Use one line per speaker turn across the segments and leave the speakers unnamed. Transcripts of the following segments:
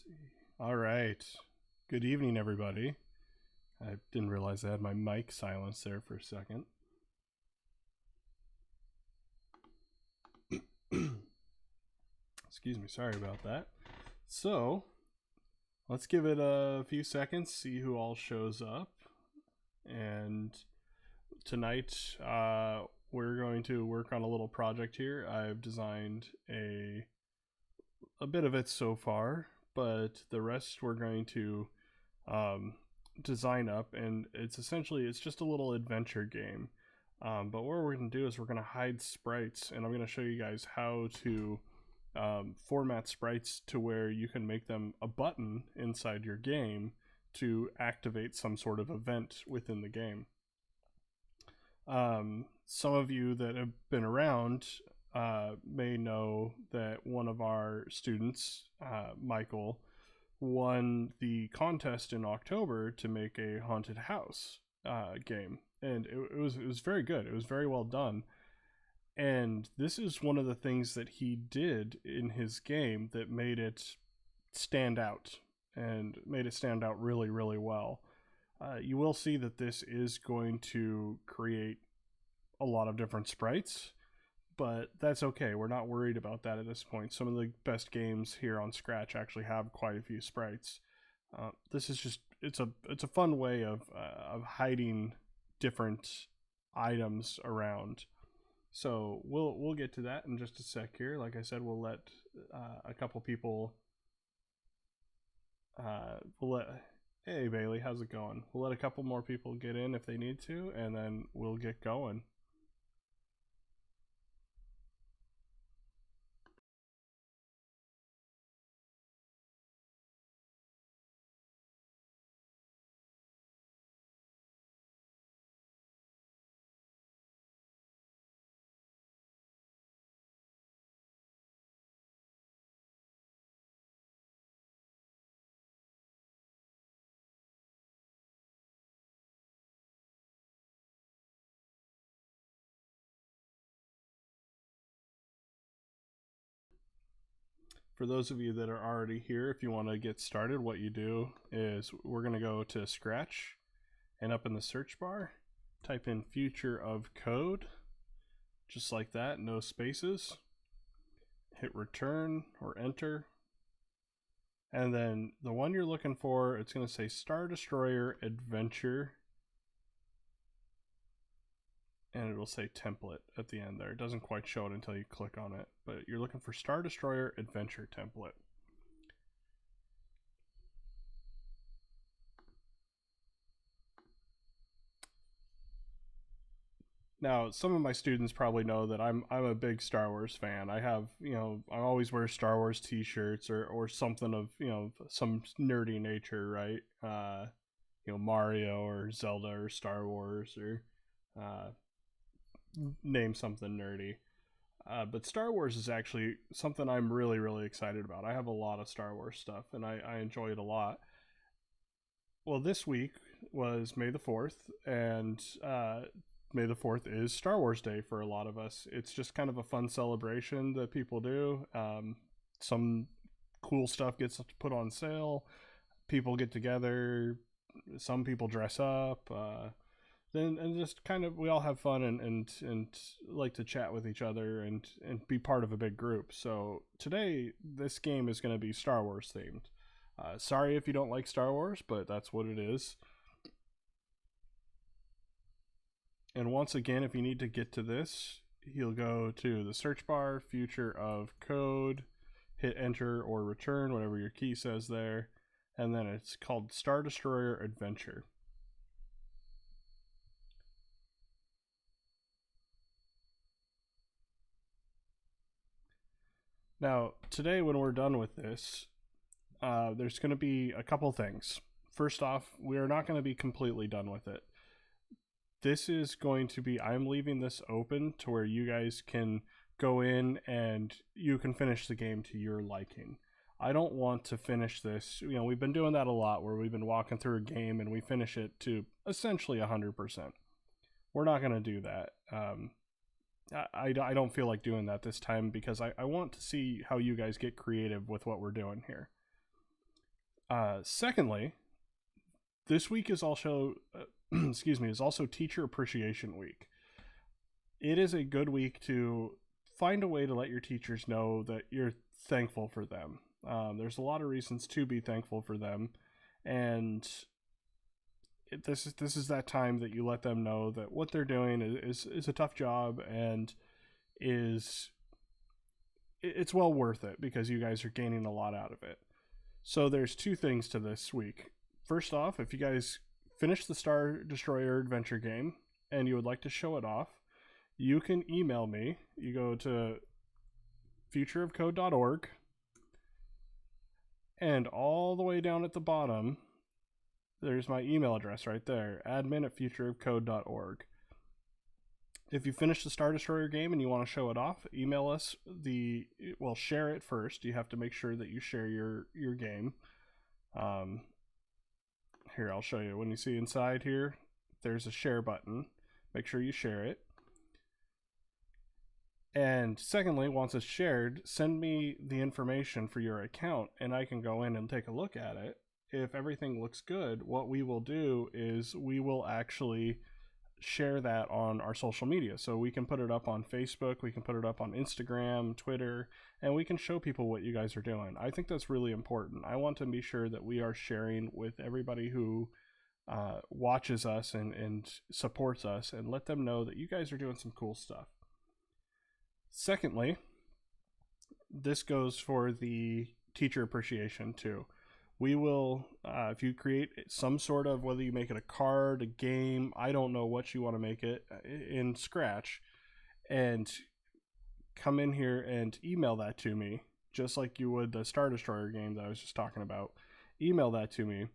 see. All right. Good evening, everybody. I didn't realize I had my mic silenced there for a second. Excuse me, sorry about that. So, let's give it a few seconds, see who all shows up. And tonight, we're going to work on a little project here. I've designed a bit of it so far, but the rest we're going to design up, and it's just a little adventure game. But what we're going to do is we're going to hide sprites, and I'm going to show you guys how to format sprites to where you can make them a button inside your game to activate some sort of event within the game. Some of you that have been around may know that one of our students, Michael, won the contest in October to make a haunted house game, and it was very good. It was very well done, and this is one of the things that he did in his game that made it stand out, and made it stand out really, really well. You will see that this is going to create a lot of different sprites, but that's okay. We're not worried about that at this point. Some of the best games here on Scratch actually have quite a few sprites. This is just it's a fun way of hiding different items around. So we'll get to that in just a sec here. Like I said, we'll let a couple people. Hey Bailey, how's it going? We'll let a couple more people get in if they need to, and then we'll get going. For those of you that are already here, if you want to get started, what you do is we're going to go to Scratch, and up in the search bar, type in future of code, just like that, no spaces. Hit return or enter. And then the one you're looking for, it's going to say Star Destroyer Adventure. And it'll say template at the end there. It doesn't quite show it until you click on it, but you're looking for Star Destroyer Adventure template. Now, some of my students probably know that I'm a big Star Wars fan. I have, I always wear Star Wars t-shirts or something of, some nerdy nature, right? Mario or Zelda or Star Wars or name something nerdy. But Star Wars is actually something I'm really, really excited about. I have a lot of Star Wars stuff, and I enjoy it a lot. Well, this week was May the 4th, and May the 4th is Star Wars Day for a lot of us. It's just kind of a fun celebration that people do. Some cool stuff gets put on sale. People get together. Some people dress up. And just kind of we all have fun and like to chat with each other and be part of a big group. So today this game is going to be Star Wars themed. Sorry if you don't like Star Wars, but that's what it is. And once again, if you need to get to this, you'll go to the search bar, future of code, hit enter or return, whatever your key says there, and then it's called Star Destroyer Adventure. Now, today when we're done with this, there's going to be a couple things. First off, we are not going to be completely done with it. This is going to be, I'm leaving this open to where you guys can go in and you can finish the game to your liking. I don't want to finish this. We've been doing that a lot where we've been walking through a game and we finish it to essentially 100%. We're not going to do that. I don't feel like doing that this time because I want to see how you guys get creative with what we're doing here. Secondly, this week is also, is also Teacher Appreciation Week. It is a good week to find a way to let your teachers know that you're thankful for them. There's a lot of reasons to be thankful for them, and this is that time that you let them know that what they're doing is a tough job, and it's well worth it because you guys are gaining a lot out of it. So there's two things to this week. First off, if you guys finish the Star Destroyer adventure game and you would like to show it off, you can email me. You go to futureofcode.org, and all the way down at the bottom, there's my email address right there, admin@futureofcode.org. If you finish the Star Destroyer game and you want to show it off, email us share it first. You have to make sure that you share your game. Here, I'll show you. When you see inside here, there's a share button. Make sure you share it. And secondly, once it's shared, send me the information for your account and I can go in and take a look at it. If everything looks good, what we will do is we will actually share that on our social media. So we can put it up on Facebook, we can put it up on Instagram, Twitter, and we can show people what you guys are doing. I think that's really important. I want to be sure that we are sharing with everybody who watches us and supports us, and let them know that you guys are doing some cool stuff. Secondly, this goes for the teacher appreciation too. We will, if you create some sort of, whether you make it a card, a game, I don't know what you want to make it, in Scratch, and come in here and email that to me, just like you would the Star Destroyer game that I was just talking about. Email that to me.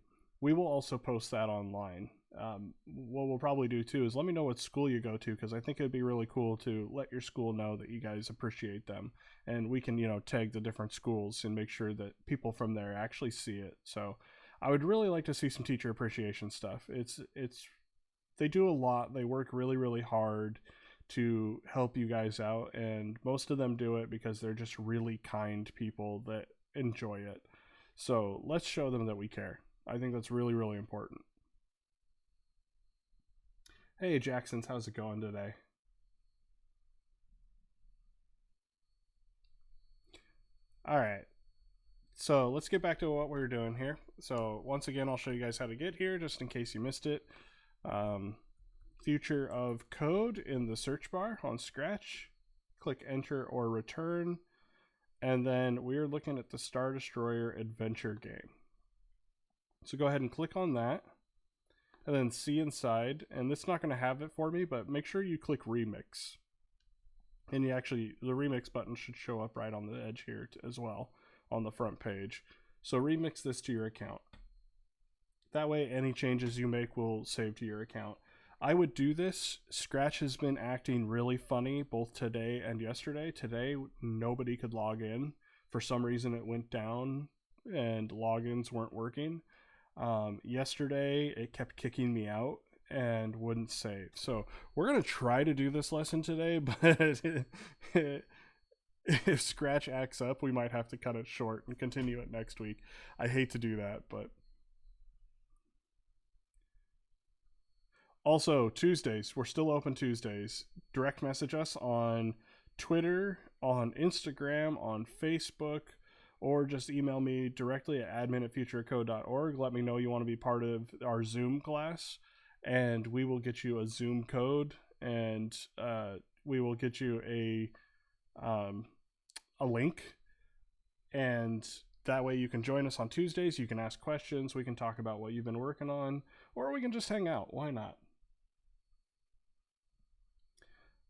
We will also post that online. What we'll probably do too is let me know what school you go to, because I think it'd be really cool to let your school know that you guys appreciate them, and we can tag the different schools and make sure that people from there actually see it. So I would really like to see some teacher appreciation stuff. They do a lot. They work really, really hard to help you guys out, and most of them do it because they're just really kind people that enjoy it. So let's show them that we care. I think that's really, really important. Hey Jacksons, how's it going today? Alright, so let's get back to what we were doing here. So once again, I'll show you guys how to get here, just in case you missed it. Future of Code in the search bar on Scratch. Click enter or return. And then we're looking at the Star Destroyer adventure game. So go ahead and click on that. And then see inside, and it's not going to have it for me, but make sure you click remix. And the remix button should show up right on the edge here as well on the front page. So remix this to your account. That way any changes you make will save to your account. I would do this. Scratch has been acting really funny both today and yesterday. Today, nobody could log in. For some reason it went down and logins weren't working. Yesterday it kept kicking me out and wouldn't save. So we're going to try to do this lesson today, but if Scratch acts up, we might have to cut it short and continue it next week. I hate to do that, but also Tuesdays, we're still open Tuesdays. Direct message us on Twitter, on Instagram, on Facebook, or just email me directly at admin@futureofcode.org. Let me know you want to be part of our Zoom class, and we will get you a Zoom code, and we will get you a link, and that way you can join us on Tuesdays. You can ask questions, we can talk about what you've been working on, or we can just hang out. Why not?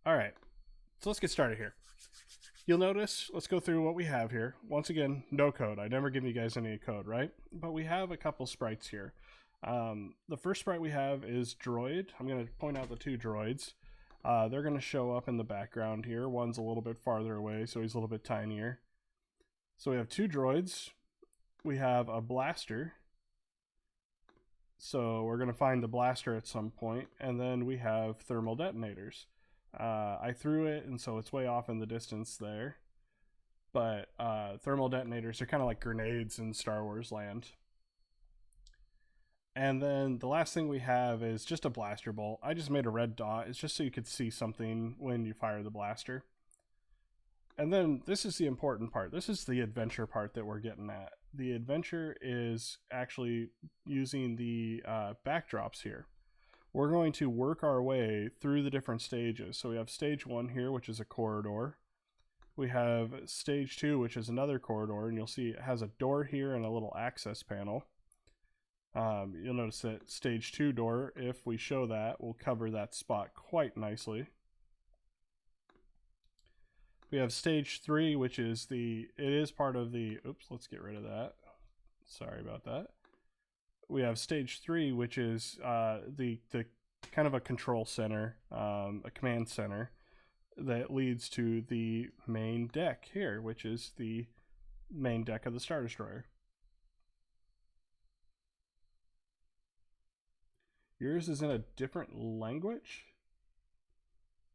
All right, so let's get started here. You'll notice, let's go through what we have here. Once again, no code. I never give you guys any code, right? But we have a couple sprites here. The first sprite we have is Droid. I'm going to point out the two droids. They're going to show up in the background here. One's a little bit farther away, so he's a little bit tinier. So we have two droids. We have a blaster. So we're going to find the blaster at some point. And then we have thermal detonators. I threw it, and so it's way off in the distance there. But thermal detonators are kind of like grenades in Star Wars land. And then the last thing we have is just a blaster bolt. I just made a red dot. It's just so you could see something when you fire the blaster. And then this is the important part. This is the adventure part that we're getting at. The adventure is actually using the backdrops here. We're going to work our way through the different stages. So we have stage 1 here, which is a corridor. We have stage 2, which is another corridor, and you'll see it has a door here and a little access panel. You'll notice that stage 2 door, if we show that, will cover that spot quite nicely. We have stage 3, which is it is part of the, oops, let's get rid of that. Sorry about that. We have stage 3, which is the kind of a control center, a command center that leads to the main deck here, which is the main deck of the Star Destroyer. Yours is in a different language?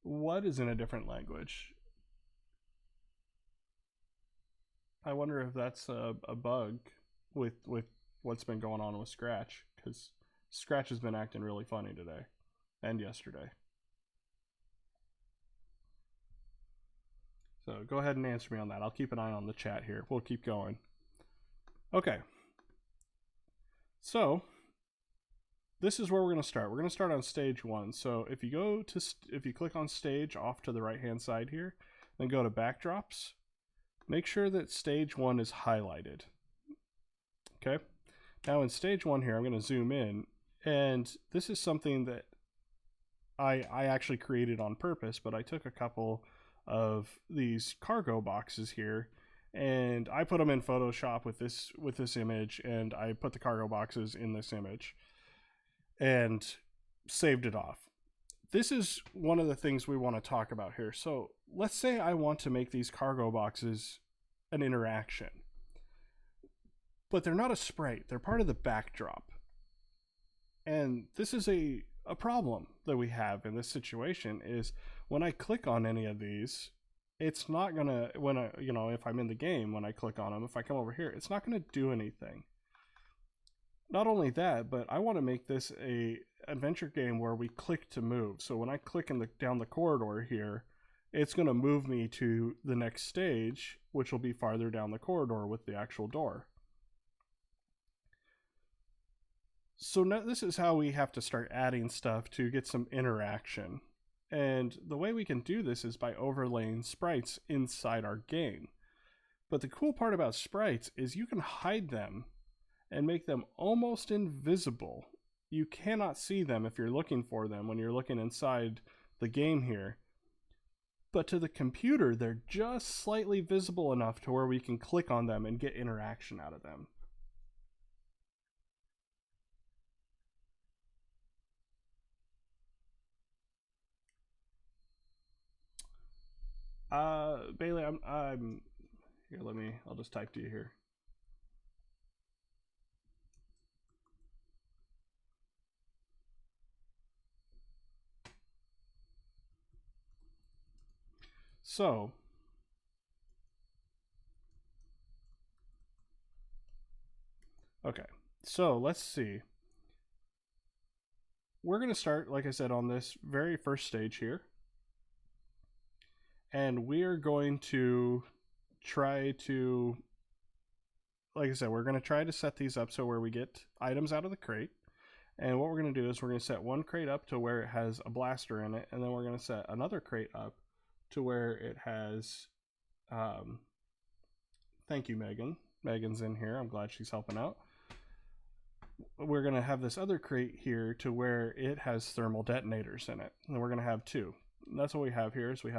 What is in a different language? I wonder if that's a bug with what's been going on with Scratch, because Scratch has been acting really funny today and yesterday. So go ahead and answer me on that. I'll keep an eye on the chat here. We'll keep going. Okay. So this is where we're going to start. We're going to start on stage 1. So if you click on stage off to the right hand side here, then go to backdrops. Make sure that stage 1 is highlighted. Okay. Now in stage 1 here, I'm going to zoom in, and this is something that I actually created on purpose, but I took a couple of these cargo boxes here and I put them in Photoshop with this image, and I put the cargo boxes in this image and saved it off. This is one of the things we want to talk about here. So let's say I want to make these cargo boxes an interaction, but they're not a sprite. They're part of the backdrop. And this is a problem that we have in this situation is when I click on any of these, it's not gonna, if I'm in the game, when I click on them, if I come over here, it's not gonna do anything. Not only that, but I want to make this a adventure game where we click to move. So when I click down the corridor here, it's going to move me to the next stage, which will be farther down the corridor with the actual door. So now this is how we have to start adding stuff to get some interaction. And the way we can do this is by overlaying sprites inside our game. But the cool part about sprites is you can hide them and make them almost invisible. You cannot see them if you're looking for them when you're looking inside the game here. But to the computer, they're just slightly visible enough to where we can click on them and get interaction out of them. Bailey, I'm here. I'll just type to you here. So, okay, so let's see. We're going to start, like I said, on this very first stage here. And we are going to try to, like I said, we're going to try to set these up so where we get items out of the crate. And what we're going to do is we're going to set one crate up to where it has a blaster in it. And then we're going to set another crate up to where it has, thank you, Megan. Megan's in here. I'm glad she's helping out. We're going to have this other crate here to where it has thermal detonators in it. And we're going to have two. And that's what we have here is we're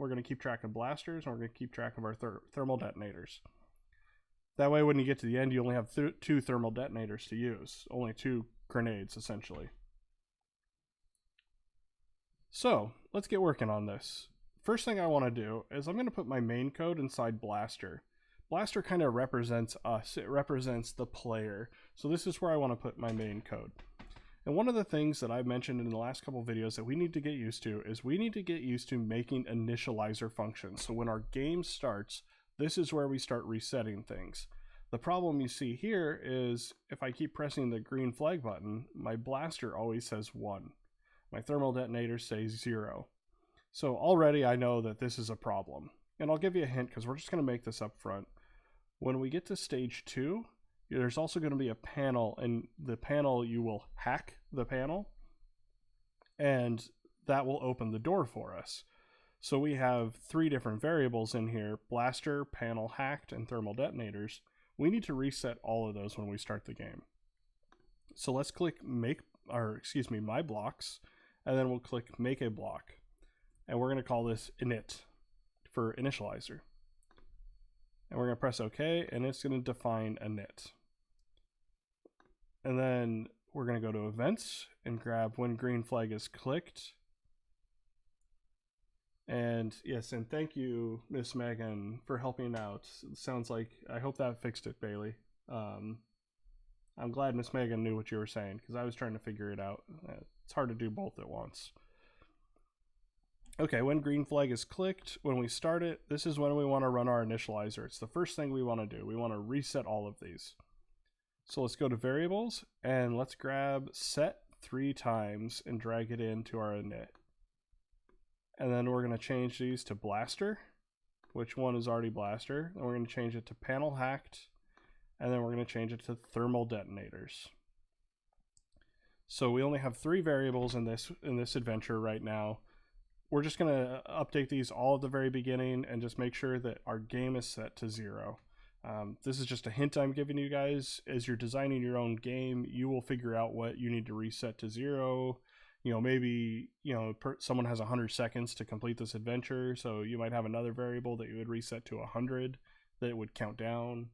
going to keep track of blasters and we're going to keep track of our thermal detonators. That way when you get to the end, you only have two thermal detonators to use. Only two grenades, essentially. So, let's get working on this. First thing I want to do is I'm going to put my main code inside Blaster. Blaster kind of represents us. It represents the player. So this is where I want to put my main code. And one of the things that I've mentioned in the last couple of videos that we need to get used to is we need to get used to making initializer functions. So when our game starts, this is where we start resetting things. The problem you see here is if I keep pressing the green flag button, my blaster always says 1. My thermal detonator says 0. So already I know that this is a problem. And I'll give you a hint because we're just going to make this up front. When we get to stage 2, there's also going to be a panel, and the panel, you will hack the panel, and that will open the door for us. So we have 3 different variables in here: blaster, panel hacked, and thermal detonators. We need to reset all of those when we start the game. So let's click my blocks, and then we'll click make a block. And we're going to call this init for initializer. And we're going to press OK, and it's going to define init. And then we're going to go to events and grab when green flag is clicked. And yes, and thank you, Miss Megan, for helping out. It sounds like, I hope that fixed it, Bailey. I'm glad Miss Megan knew what you were saying, because I was trying to figure it out. It's hard to do both at once. Okay, when green flag is clicked, when we start it, this is when we want to run our initializer. It's the first thing we want to do. We want to reset all of these. So let's go to variables, and let's grab set 3 times and drag it into our init. And then we're going to change these to blaster, which one is already blaster. Then we're going to change it to panel hacked, and then we're going to change it to thermal detonators. So we only have 3 variables in this adventure right now. We're just going to update these all at the very beginning and just make sure that our game is set to 0. This is just a hint I'm giving you guys. As you're designing your own game, you will figure out what you need to reset to 0. Maybe, someone has 100 seconds to complete this adventure, so you might have another variable that you would reset to 100 that it would count down.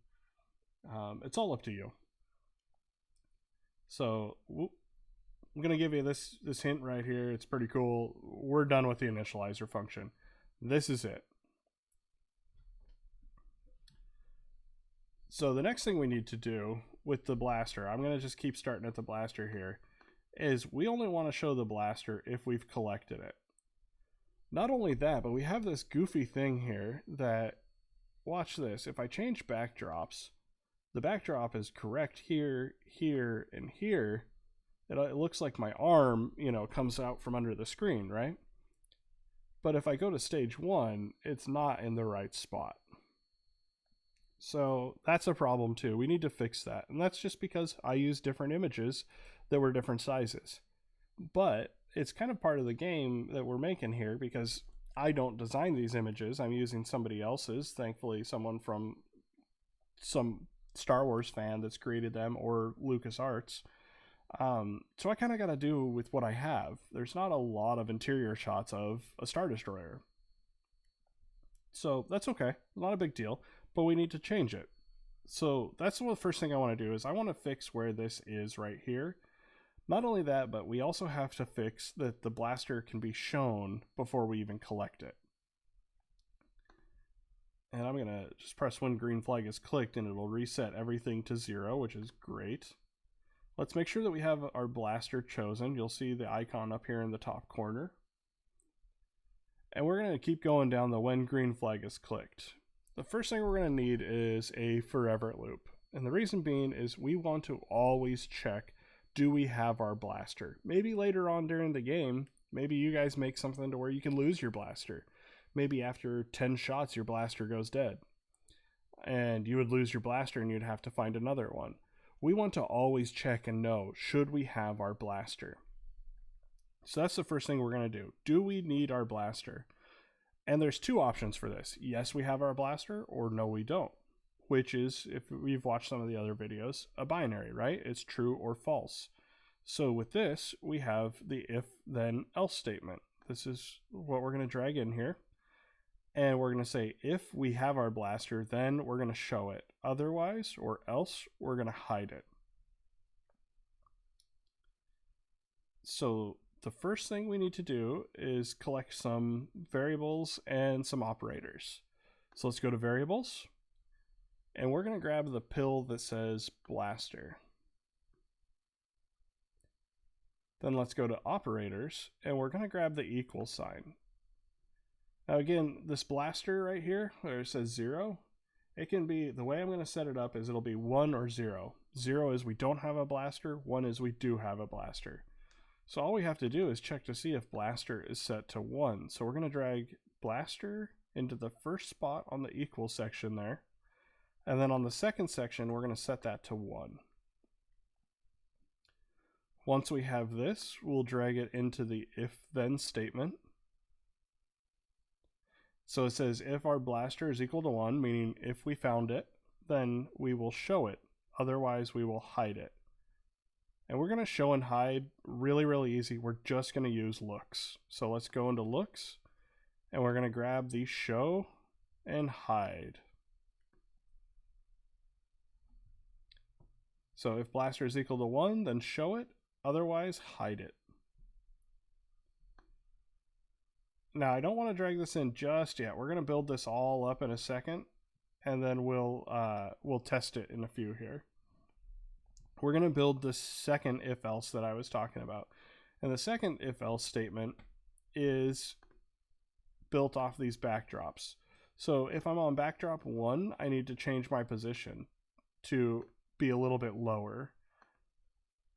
It's all up to you. So I'm going to give you this hint right here. It's pretty cool. We're done with the initializer function. This is it. So the next thing we need to do with the blaster, I'm going to just keep starting at the blaster here, is we only want to show the blaster if we've collected it. Not only that, but we have this goofy thing here that, watch this, if I change backdrops, the backdrop is correct here, here, and here. It looks like my arm, comes out from under the screen, right? But if I go to stage 1, it's not in the right spot. So that's a problem too. We need to fix that. And that's just because I use different images that were different sizes. But it's kind of part of the game that we're making here, because I don't design these images. I'm using somebody else's, thankfully someone from some Star Wars fan that's created them, or LucasArts. So I kind of got to do with what I have. There's not a lot of interior shots of a Star Destroyer. So that's okay, not a big deal, but we need to change it. So that's the first thing I want to do, is I want to fix where this is right here. Not only that, but we also have to fix that the blaster can be shown before we even collect it. And I'm going to just press when green flag is clicked, and it'll reset everything to 0, which is great. Let's make sure that we have our blaster chosen. You'll see the icon up here in the top corner. And we're going to keep going down the when green flag is clicked. The first thing we're going to need is a forever loop. And the reason being is we want to always check, do we have our blaster? Maybe later on during the game, maybe you guys make something to where you can lose your blaster. Maybe after 10 shots, your blaster goes dead. And you would lose your blaster and you'd have to find another one. We want to always check and know, should we have our blaster? So that's the first thing we're going to do. Do we need our blaster? And there's 2 options for this. Yes, we have our blaster, or no, we don't. Which is, if we've watched some of the other videos, a binary, right? It's true or false. So with this, we have the if, then, else statement. This is what we're going to drag in here. And we're going to say, if we have our blaster, then we're going to show it. Otherwise, or else, we're going to hide it. So the first thing we need to do is collect some variables and some operators. So let's go to variables. And we're going to grab the pill that says blaster. Then let's go to operators, and we're going to grab the equal sign. Now again, this blaster right here, where it says 0, it can be, the way I'm going to set it up is it'll be 1 or 0. 0 is we don't have a blaster, 1 is we do have a blaster. So all we have to do is check to see if blaster is set to 1. So we're going to drag blaster into the first spot on the equal section there. And then on the second section, we're going to set that to 1. Once we have this, we'll drag it into the if-then statement. So it says if our blaster is equal to 1, meaning if we found it, then we will show it. Otherwise, we will hide it. And we're going to show and hide really, really easy. We're just going to use looks. So let's go into looks, and we're going to grab the show and hide. So if blaster is equal to 1, then show it. Otherwise, hide it. Now, I don't want to drag this in just yet. We're going to build this all up in a second, and then we'll test it in a few here. We're going to build the second if-else that I was talking about. And the second if-else statement is built off these backdrops. So if I'm on backdrop 1, I need to change my position to be a little bit lower.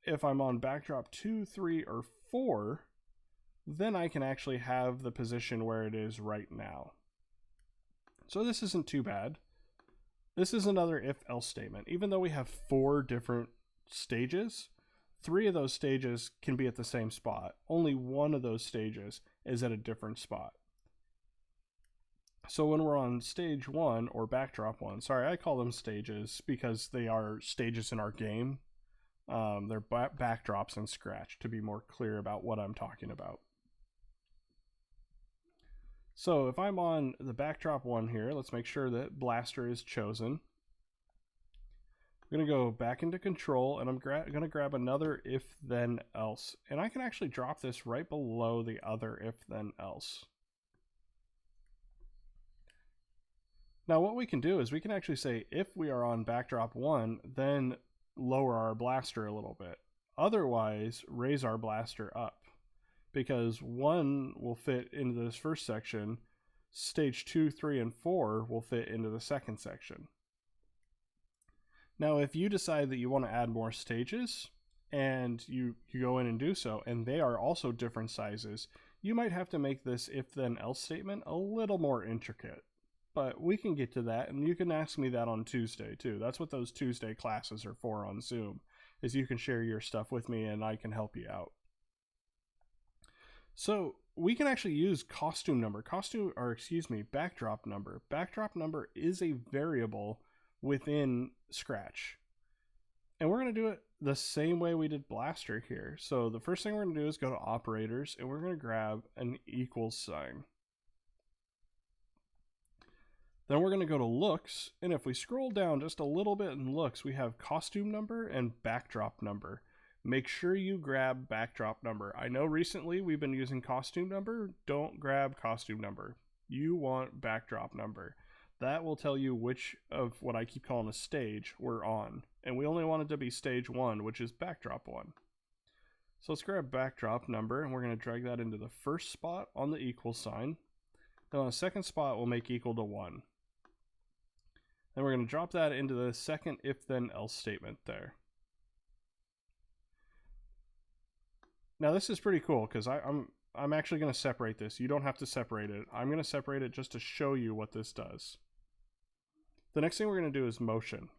If I'm on backdrop 2, 3, or 4, then I can actually have the position where it is right now. So this isn't too bad. This is another if-else statement. Even though we have 4 different stages, 3 of those stages can be at the same spot. Only 1 of those stages is at a different spot. So when we're on stage 1 or backdrop 1, sorry, I call them stages because they are stages in our game. They're backdrops in Scratch, to be more clear about what I'm talking about. So if I'm on the backdrop 1 here, let's make sure that blaster is chosen. I'm going to go back into control, and I'm going to grab another if then else. And I can actually drop this right below the other if then else. Now what we can do is we can actually say if we are on backdrop 1, then lower our blaster a little bit. Otherwise, raise our blaster up. Because 1 will fit into this first section, stage 2, 3, and 4 will fit into the second section. Now, if you decide that you want to add more stages, and you go in and do so, and they are also different sizes, you might have to make this if-then-else statement a little more intricate. But we can get to that, and you can ask me that on Tuesday, too. That's what those Tuesday classes are for on Zoom, is you can share your stuff with me, and I can help you out. So we can actually use costume number, backdrop number. Backdrop number is a variable within Scratch. And we're going to do it the same way we did blaster here. So the first thing we're going to do is go to operators, and we're going to grab an equals sign. Then we're going to go to looks, and if we scroll down just a little bit in looks, we have costume number and backdrop number. Make sure you grab backdrop number. I know recently we've been using costume number. Don't grab costume number. You want backdrop number. That will tell you which of what I keep calling a stage we're on. And we only want it to be stage 1, which is backdrop 1. So let's grab backdrop number, and we're going to drag that into the first spot on the equal sign. Then on the second spot, we'll make equal to 1. Then we're going to drop that into the second if-then-else statement there. Now this is pretty cool because I'm actually going to separate this. You don't have to separate it. I'm going to separate it just to show you what this does. The next thing we're going to do is motion.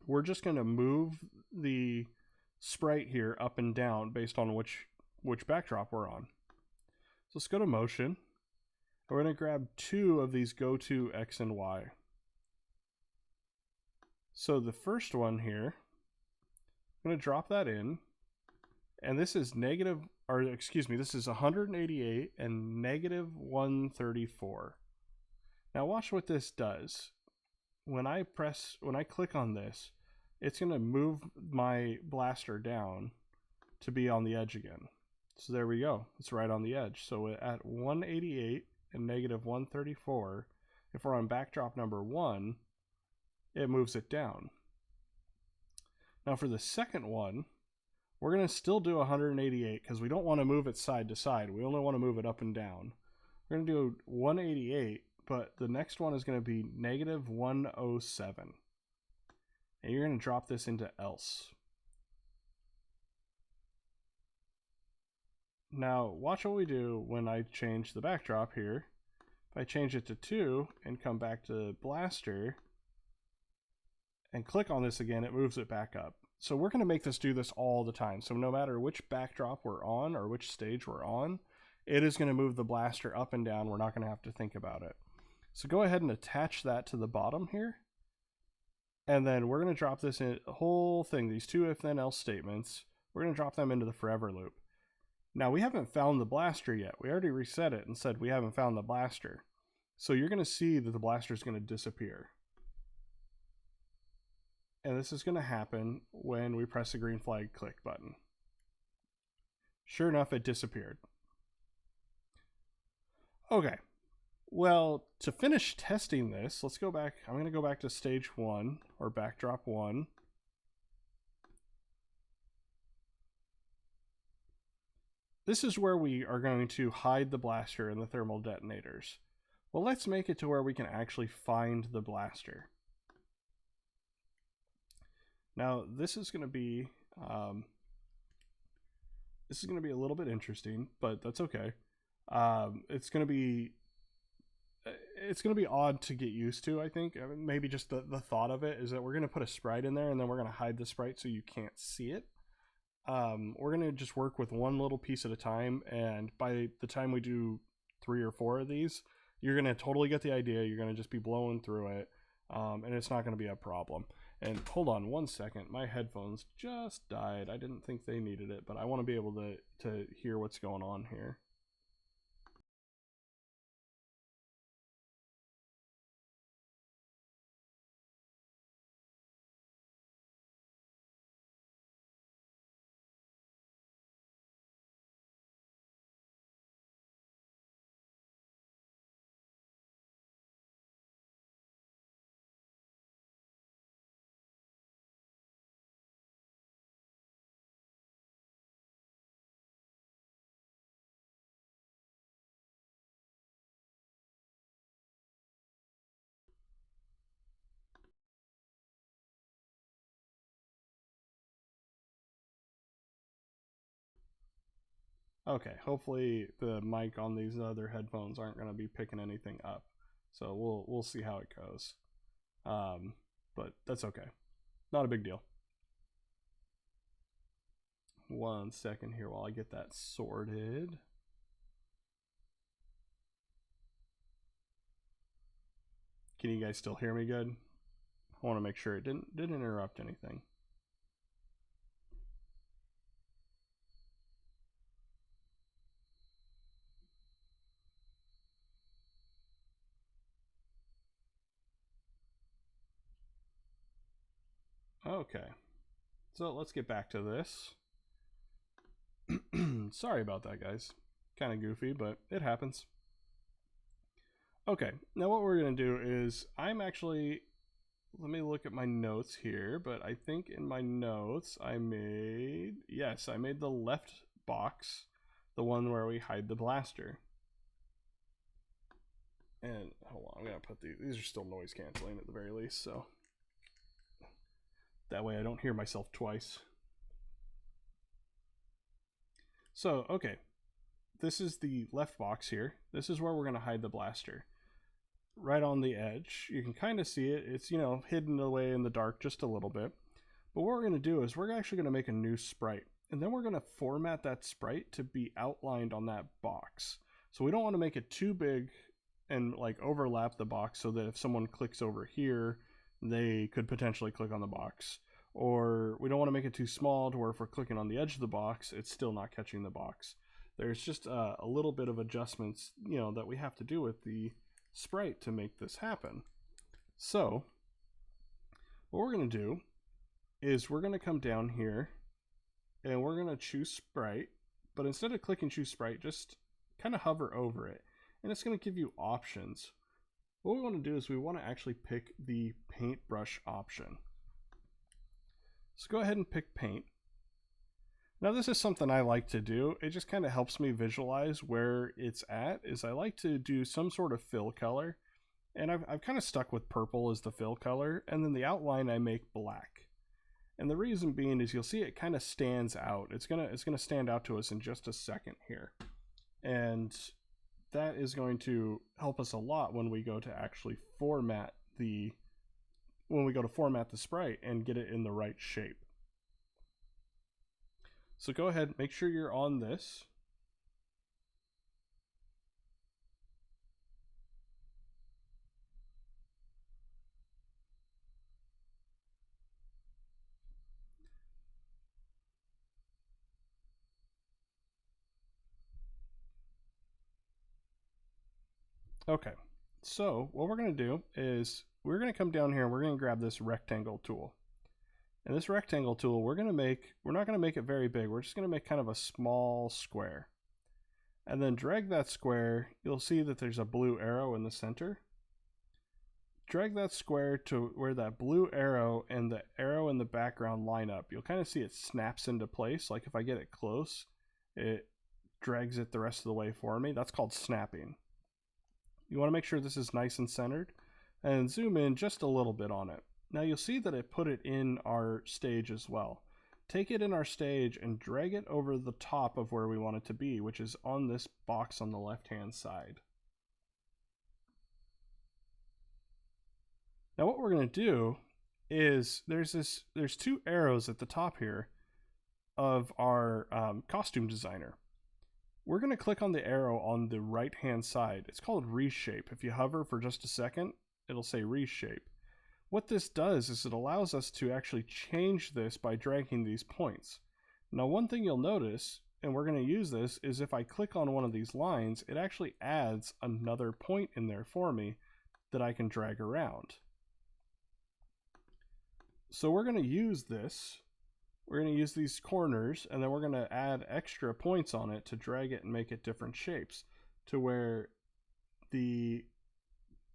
We're just going to move the sprite here up and down based on which backdrop we're on. So let's go to motion. We're going to grab 2 of these go to X and Y. So the first one here, I'm going to drop that in. And this is this is 188 and negative 134. Now watch what this does. When I click on this, it's going to move my blaster down to be on the edge again. So there we go. It's right on the edge. So at 188 and negative 134, if we're on backdrop number 1, it moves it down. Now for the second one, we're going to still do 188 because we don't want to move it side to side. We only want to move it up and down. We're going to do 188, but the next one is going to be -107. And you're going to drop this into else. Now, watch what we do when I change the backdrop here. If I change it to 2 and come back to blaster and click on this again, it moves it back up. So we're going to make this do this all the time. So no matter which backdrop we're on or which stage we're on, it is going to move the blaster up and down. We're not going to have to think about it. So go ahead and attach that to the bottom here. And then we're going to drop this in the whole thing, these two if then else statements, we're going to drop them into the forever loop. Now we haven't found the blaster yet. We already reset it and said we haven't found the blaster. So you're going to see that the blaster is going to disappear. And this is going to happen when we press the green flag click button. Sure enough, it disappeared. Okay. Well, to finish testing this, let's go back. I'm going to go back to stage 1 or backdrop 1. This is where we are going to hide the blaster and the thermal detonators. Well, let's make it to where we can actually find the blaster. Now, this is going to be a little bit interesting, but that's okay. It's going to be odd to get used to, I think. Maybe just the thought of it is that we're going to put a sprite in there and then we're going to hide the sprite so you can't see it. We're going to just work with one little piece at a time, and by the time we do 3 or 4 of these, you're going to totally get the idea. You're going to just be blowing through it, and it's not going to be a problem. And hold on one second, my headphones just died. I didn't think they needed it, but I want to be able to hear what's going on here. Okay, hopefully the mic on these other headphones aren't going to be picking anything up. So we'll see how it goes. But that's okay. Not a big deal. One second here while I get that sorted. Can you guys still hear me good? I want to make sure it didn't interrupt anything. Okay, so let's get back to this. Sorry about that, guys. Kind of goofy, but it happens. Okay, now what we're going to do is let me look at my notes here, but I think in my notes I made the left box, the one where we hide the blaster. And hold on, I'm going to put these are still noise canceling at the very least, so that way I don't hear myself twice. So, okay, this is the left box here. This is where we're going to hide the blaster. Right on the edge. You can kind of see it. It's, hidden away in the dark just a little bit. But what we're going to do is we're actually going to make a new sprite. And then we're going to format that sprite to be outlined on that box. So we don't want to make it too big and like overlap the box so that if someone clicks over here, they could potentially click on the box. Or we don't want to make it too small to where if we're clicking on the edge of the box, it's still not catching the box. There's just a little bit of adjustments, that we have to do with the sprite to make this happen. So what we're going to do is we're going to come down here and we're going to choose sprite, but instead of clicking choose sprite, just kind of hover over it and it's going to give you options. What we want to do is we want to actually pick the paintbrush option. So go ahead and pick paint. Now this is something I like to do. It just kind of helps me visualize where it's at. I like to do some sort of fill color. And I've kind of stuck with purple as the fill color, and then the outline I make black. And the reason being is you'll see it kind of stands out. It's gonna stand out to us in just a second here. And that is going to help us a lot when we go to actually format the sprite and get it in the right shape. So go ahead, make sure you're on this. Okay, so what we're going to do is we're going to come down here and we're going to grab this rectangle tool. And this rectangle tool, we're not going to make it very big. We're just going to make kind of a small square. And then drag that square. You'll see that there's a blue arrow in the center. Drag that square to where that blue arrow and the arrow in the background line up. You'll kind of see it snaps into place. Like if I get it close, it drags it the rest of the way for me. That's called snapping. You want to make sure this is nice and centered, and zoom in just a little bit on it. Now you'll see that it put it in our stage as well. Take it in our stage and drag it over the top of where we want it to be, which is on this box on the left-hand side. Now what we're going to do is there's two arrows at the top here of our costume designer. We're going to click on the arrow on the right hand side. It's called reshape. If you hover for just a second, it'll say reshape. What this does is it allows us to actually change this by dragging these points. Now one thing you'll notice, and we're going to use this, is if I click on one of these lines, it actually adds another point in there for me that I can drag around. So we're going to use this. We're going to use these corners, and then we're going to add extra points on it to drag it and make it different shapes, to where the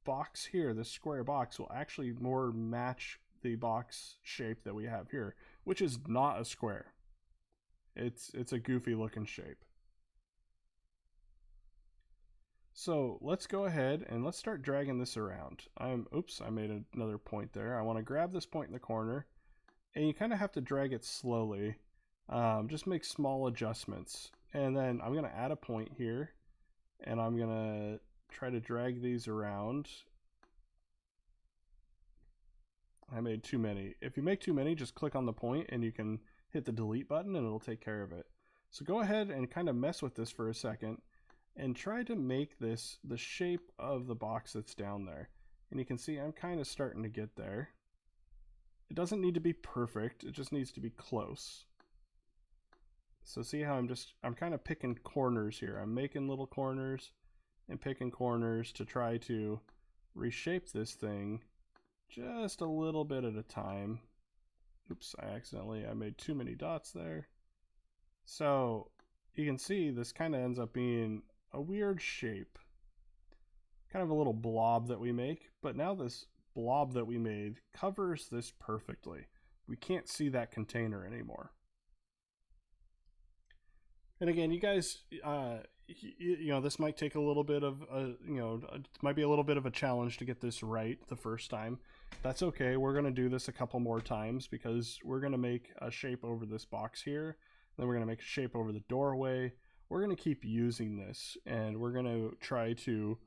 box here, this square box, will actually more match the box shape that we have here, which is not a square. It's a goofy looking shape. So let's go ahead and let's start dragging this around. Oops, I made another point there. I want to grab this point in the corner, and you kind of have to drag it slowly. Just make small adjustments. And then I'm going to add a point here, and I'm going to try to drag these around. I made too many. If you make too many, just click on the point and you can hit the delete button and it'll take care of it. So go ahead and kind of mess with this for a second and try to make this the shape of the box that's down there. And you can see I'm kind of starting to get there. It doesn't need to be perfect, it just needs to be close. So see how I'm kind of picking corners here. I'm making little corners and picking corners to try to reshape this thing just a little bit at a time. Oops, I made too many dots there. So you can see this kind of ends up being a weird shape. Kind of a little blob that we make, but now this blob that we made covers this perfectly. We can't see that container anymore. And again, you guys, you know, this might take a little bit of, it might be a little bit of a challenge to get this right the first time. That's okay. We're going to do this a couple more times because we're going to make a shape over this box here. Then we're going to make a shape over the doorway. We're going to keep using this, and we're going to try to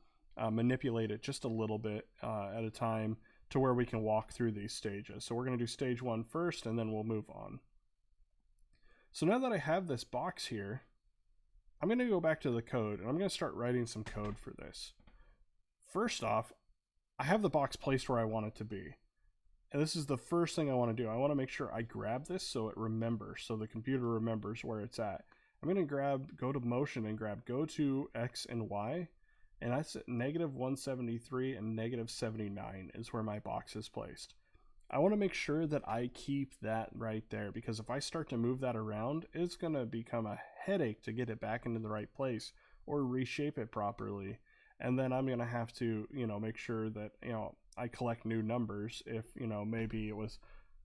manipulate it just a little bit at a time to where we can walk through these stages. So we're going to do stage 1 first, and then we'll move on. So now that I have this box here, I'm going to go back to the code, and I'm going to start writing some code for this. First off, I have the box placed where I want it to be. And this is the first thing I want to do. I want to make sure I grab this so it remembers, so the computer remembers where it's at. I'm going to go to motion and grab go to X and Y, and that's at -173 and -79 is where my box is placed. I want to make sure that I keep that right there, because if I start to move that around, it's going to become a headache to get it back into the right place or reshape it properly. And then I'm going to have to, make sure that, I collect new numbers. If, maybe it was,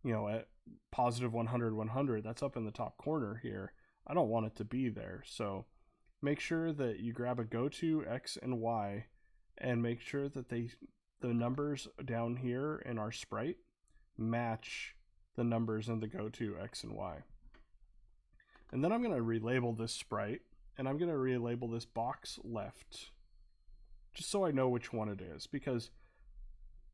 at +100, 100, that's up in the top corner here. I don't want it to be there. So make sure that you grab a go to X and Y and make sure that the numbers down here in our sprite match the numbers in the go-to X and Y. And then I'm going to relabel this sprite, and I'm going to relabel this box left, just so I know which one it is, because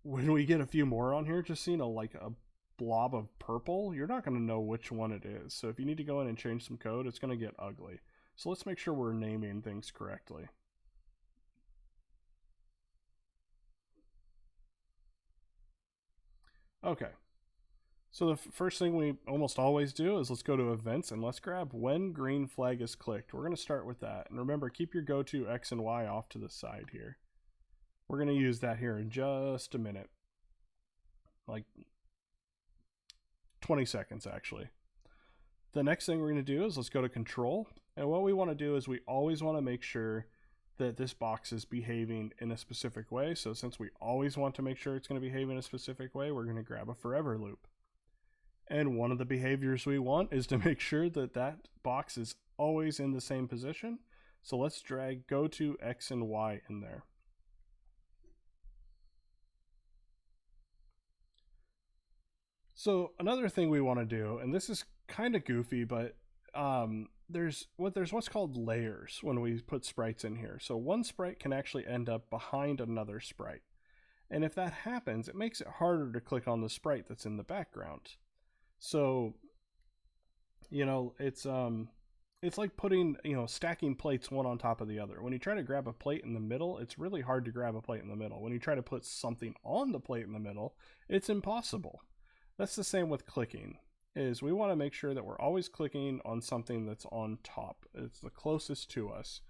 when we get a few more on here, just seeing like a blob of purple, you're not going to know which one it is. So if you need to go in and change some code, it's going to get ugly. So let's make sure we're naming things correctly. Okay. So the first thing we almost always do is let's go to events and let's grab when green flag is clicked. We're going to start with that. And remember, keep your go-to X and Y off to the side here. We're going to use that here in just a minute. Like 20 seconds actually. The next thing we're going to do is let's go to control. And what we want to do is we always want to make sure that this box is behaving in a specific way. So since we always want to make sure it's going to behave in a specific way, we're going to grab a forever loop. And one of the behaviors we want is to make sure that that box is always in the same position. So let's drag go to X and Y in there. So another thing we want to do, and this is kind of goofy, but there's what's called layers when we put sprites in here. So one sprite can actually end up behind another sprite. And if that happens, it makes it harder to click on the sprite that's in the background. So, you know, it's like putting, stacking plates one on top of the other. When you try to grab a plate in the middle, it's really hard to grab a plate in the middle. When you try to put something on the plate in the middle, it's impossible. That's the same with clicking, is we want to make sure that we're always clicking on something that's on top. It's the closest to us.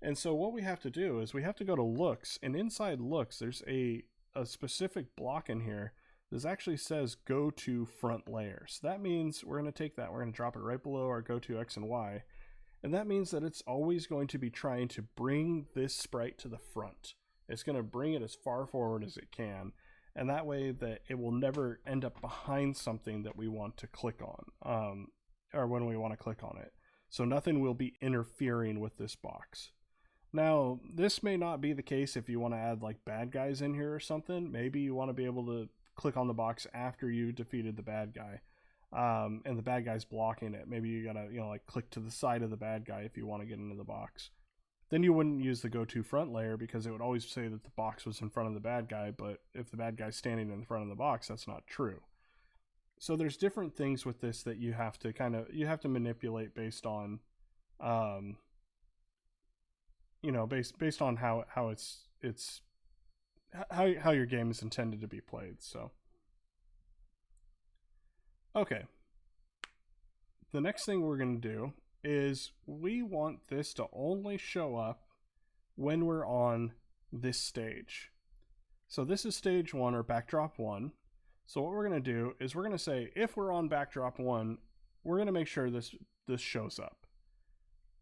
And so what we have to do is we have to go to looks, and inside looks, there's a specific block in here. This actually says go to front layer. So that means we're going to take that, we're going to drop it right below our go to X and Y. And that means that it's always going to be trying to bring this sprite to the front. It's going to bring it as far forward as it can. And that way that it will never end up behind something that we want to click on, or when we want to click on it. So nothing will be interfering with this box. Now, this may not be the case if you want to add like bad guys in here or something. Maybe you want to be able to click on the box after you defeated the bad guy, and the bad guy's blocking it. Maybe you gotta, like click to the side of the bad guy if you want to get into the box. Then you wouldn't use the go to front layer because it would always say that the box was in front of the bad guy, but if the bad guy's standing in front of the box, that's not true. So there's different things with this that you have to manipulate based on, based on how your game is intended to be played. So okay, the next thing we're going to do is we want this to only show up when we're on this stage. So this is stage 1 or backdrop 1. So what we're going to do is we're going to say if we're on backdrop 1, we're going to make sure this shows up.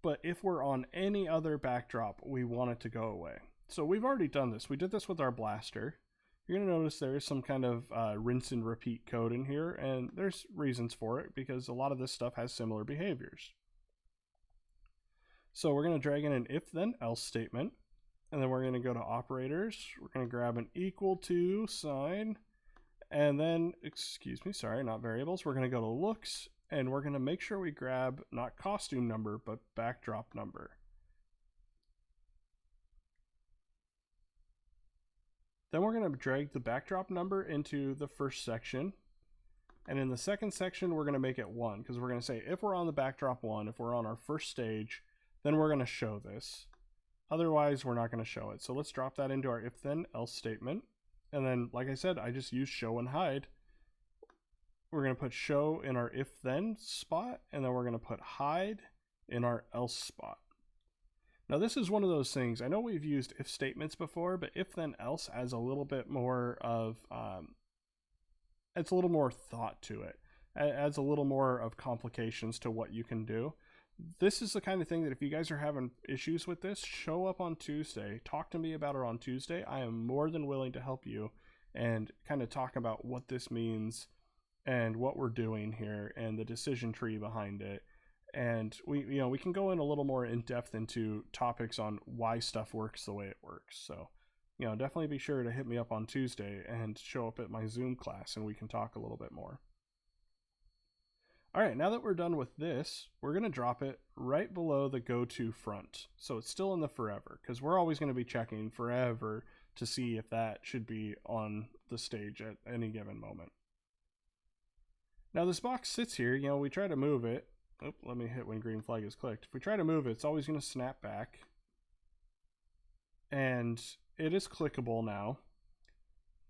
But if we're on any other backdrop, we want it to go away. So we've already done this. We did this with our blaster. You're going to notice there is some kind of rinse and repeat code in here, and there's reasons for it because a lot of this stuff has similar behaviors. So we're going to drag in an if then else statement, and then we're going to go to operators. We're going to grab an equal to sign, and then, not variables. We're going to go to looks, and we're going to make sure we grab not costume number, but backdrop number. Then we're going to drag the backdrop number into the first section. And in the second section, we're going to make it 1, because we're going to say if we're on the backdrop 1, if we're on our first stage, then we're going to show this. Otherwise, we're not going to show it. So let's drop that into our if then else statement. And then, like I said, I just use show and hide. We're going to put show in our if then spot, and then we're going to put hide in our else spot. Now this is one of those things, I know we've used if statements before, but if then else adds a little bit more of, it's a little more thought to it. It adds a little more of complications to what you can do. This is the kind of thing that if you guys are having issues with this, show up on Tuesday. Talk to me about it on Tuesday. I am more than willing to help you and kind of talk about what this means and what we're doing here and the decision tree behind it. And we can go in a little more in depth into topics on why stuff works the way it works. So you know, definitely be sure to hit me up on Tuesday and show up at my Zoom class and we can talk a little bit more. All right, now that we're done with this, we're going to drop it right below the go to front. So it's still in the forever, because we're always going to be checking forever to see if that should be on the stage at any given moment. Now this box sits here, you know, we try to move it. Oh, let me hit when green flag is clicked. If we try to move it, it's always going to snap back. And it is clickable now,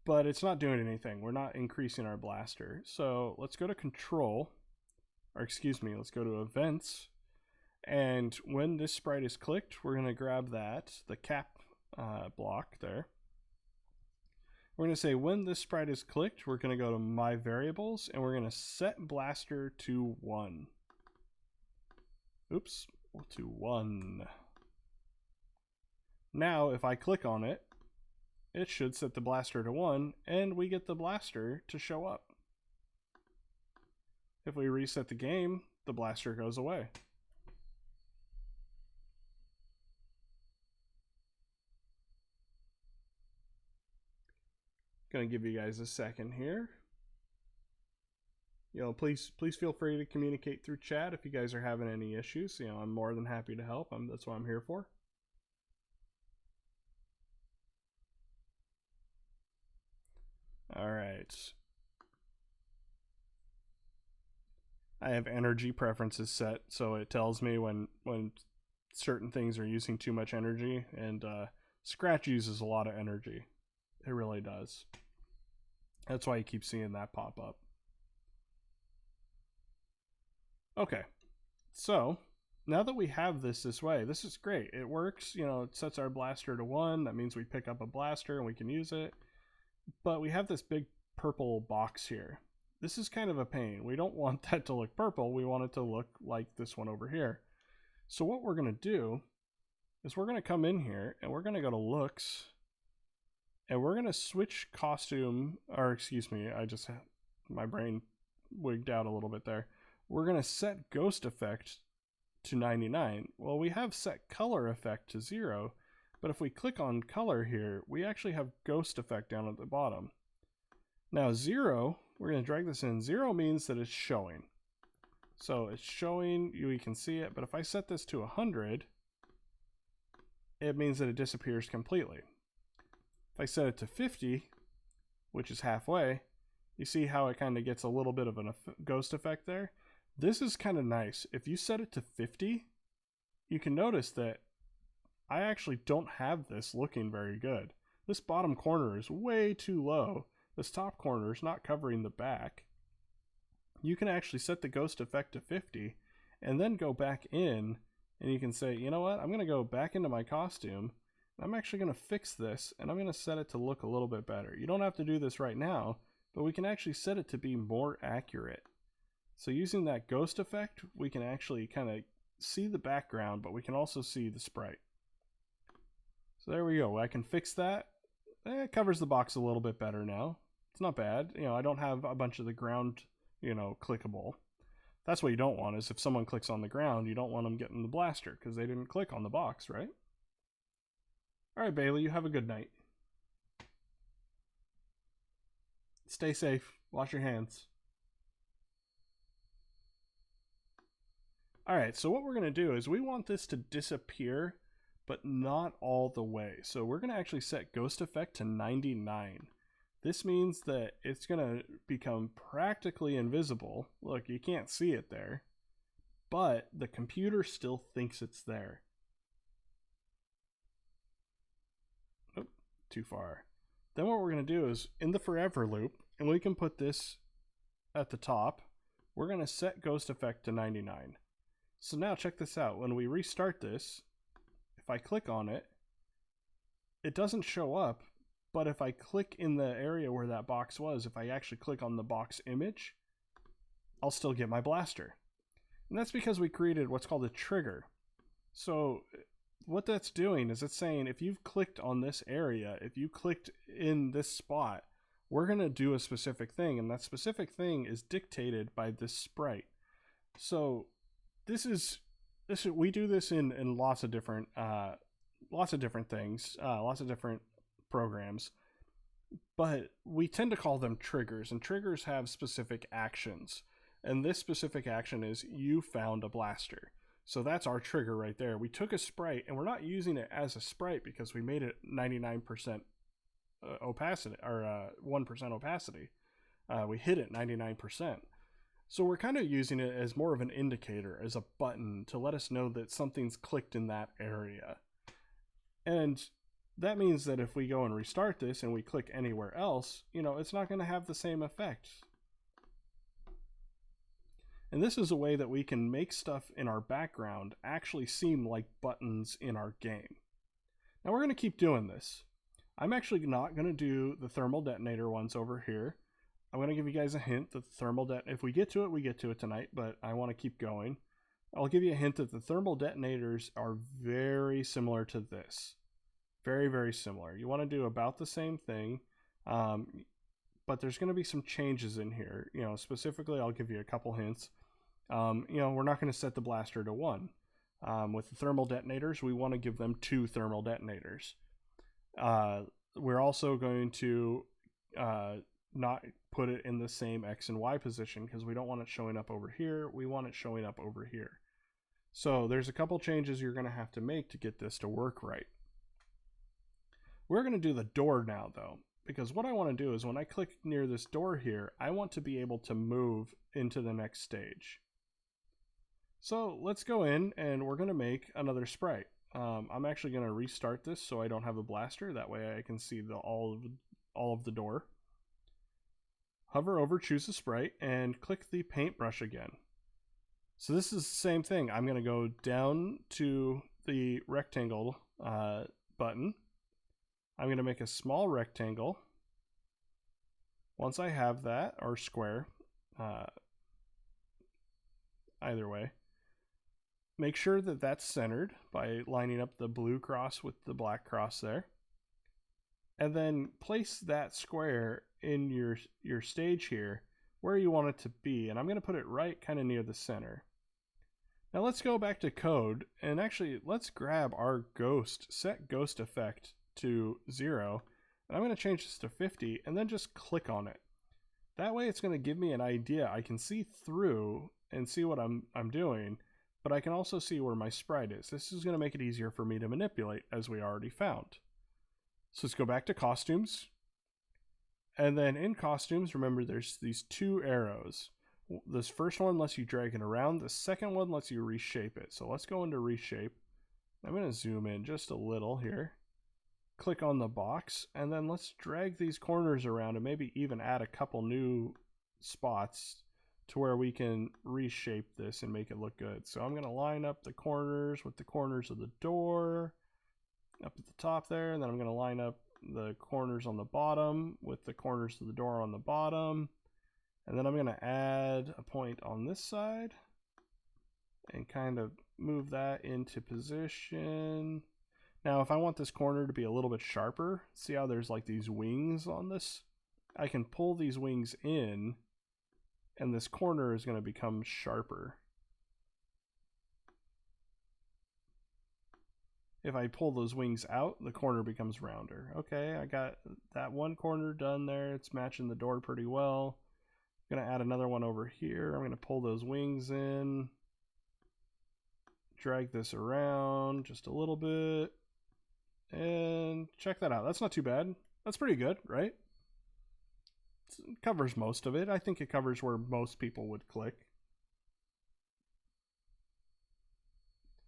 but it's not doing anything. We're not increasing our blaster. So let's go to control. Or excuse me, let's go to events, and when this sprite is clicked, we're going to grab that, the cap block there. We're going to say when this sprite is clicked, we're going to go to my variables, and we're going to set blaster to 1. Oops, to 1. Now, if I click on it, it should set the blaster to 1, and we get the blaster to show up. If we reset the game, the blaster goes away. Gonna give you guys a second here. You know, please feel free to communicate through chat if you guys are having any issues. You know, I'm more than happy to help. That's what I'm here for. All right. I have energy preferences set, so it tells me when certain things are using too much energy, and Scratch uses a lot of energy. It really does. That's why you keep seeing that pop up. Okay, so now that we have this way, this is great. It works, you know, it sets our blaster to 1. That means we pick up a blaster and we can use it. But we have this big purple box here. This is kind of a pain. We don't want that to look purple. We want it to look like this one over here. So what we're going to do is we're going to come in here and we're going to go to looks, and we're going to switch costume, or excuse me, my brain wigged out a little bit there. We're going to set ghost effect to 99. Well, we have set color effect to 0, but if we click on color here, we actually have ghost effect down at the bottom. Now 0, we're going to drag this in. 0 means that it's showing. So it's showing, we can see it, but if I set this to 100, it means that it disappears completely. If I set it to 50, which is halfway, you see how it kind of gets a little bit of a ghost effect there? This is kind of nice. If you set it to 50, you can notice that I actually don't have this looking very good. This bottom corner is way too low. This top corner is not covering the back. You can actually set the ghost effect to 50 and then go back in, and you can say, you know what, I'm going to go back into my costume. I'm actually going to fix this, and I'm going to set it to look a little bit better. You don't have to do this right now, but we can actually set it to be more accurate. So using that ghost effect, we can actually kind of see the background, but we can also see the sprite. So there we go. I can fix that. It covers the box a little bit better now. It's not bad. You know, I don't have a bunch of the ground, you know, clickable. That's what you don't want, is if someone clicks on the ground, you don't want them getting the blaster because they didn't click on the box, right? All right, Bailey, you have a good night. Stay safe. Wash your hands. All right, so what we're going to do is we want this to disappear, but not all the way. So we're going to actually set ghost effect to 99. This means that it's going to become practically invisible. Look, you can't see it there, but the computer still thinks it's there. Oh, too far. Then what we're going to do is in the forever loop, and we can put this at the top, we're going to set ghost effect to 99. So now check this out. When we restart this, if I click on it, it doesn't show up, but if I click in the area where that box was, if I actually click on the box image, I'll still get my blaster. And that's because we created what's called a trigger. So what that's doing is it's saying if you've clicked on this area, if you clicked in this spot, we're going to do a specific thing, and that specific thing is dictated by this sprite. So we do this in lots of different things, lots of different programs, but we tend to call them triggers, and triggers have specific actions. And this specific action is you found a blaster. So that's our trigger right there. We took a sprite, and we're not using it as a sprite because we made it 99% opacity, or 1% opacity. We hit it 99%. So we're kind of using it as more of an indicator, as a button to let us know that something's clicked in that area. And that means that if we go and restart this and we click anywhere else, it's not going to have the same effect. And this is a way that we can make stuff in our background actually seem like buttons in our game. Now we're going to keep doing this. I'm actually not going to do the thermal detonator ones over here. I'm going to give you guys a hint that the thermal if we get to it, we get to it tonight, but I want to keep going. I'll give you a hint that the thermal detonators are very similar to this. Very, very similar. You want to do about the same thing, but there's going to be some changes in here. Specifically, I'll give you a couple hints. We're not going to set the blaster to 1. With the thermal detonators, we want to give them 2 thermal detonators. We're also going to not put it in the same X and Y position because we don't want it showing up over here. We want it showing up over here. So there's a couple changes you're going to have to make to get this to work right. We're going to do the door now though, because what I want to do is when I click near this door here, I want to be able to move into the next stage. So let's go in and we're going to make another sprite. I'm actually going to restart this so I don't have a blaster. That way I can see all of the door. Hover over, choose a sprite, and click the paintbrush again. So this is the same thing. I'm going to go down to the rectangle button. I'm going to make a small rectangle. Once I have that, or square, either way, make sure that that's centered by lining up the blue cross with the black cross there. And then place that square in your stage here where you want it to be. And I'm going to put it right kind of near the center. Now let's go back to code and actually let's grab our ghost, set ghost effect to 0. And I'm going to change this to 50 and then just click on it. That way it's going to give me an idea. I can see through and see what I'm doing, but I can also see where my sprite is. This is going to make it easier for me to manipulate, as we already found. So let's go back to costumes. And then in costumes, remember there's these 2 arrows. This first one lets you drag it around. The second one lets you reshape it. So let's go into reshape. I'm going to zoom in just a little here. Click on the box, and then let's drag these corners around and maybe even add a couple new spots to where we can reshape this and make it look good. So I'm going to line up the corners with the corners of the door up at the top there, and then I'm going to line up the corners on the bottom with the corners of the door on the bottom, and then I'm going to add a point on this side and kind of move that into position. Now if I want this corner to be a little bit sharper, see how there's like these wings on this? I can pull these wings in and this corner is going to become sharper. If I pull those wings out, the corner becomes rounder. Okay, I got that one corner done there. It's matching the door pretty well. I'm going to add another one over here. I'm going to pull those wings in. Drag this around just a little bit. And check that out. That's not too bad. That's pretty good, right? It covers most of it. I think it covers where most people would click.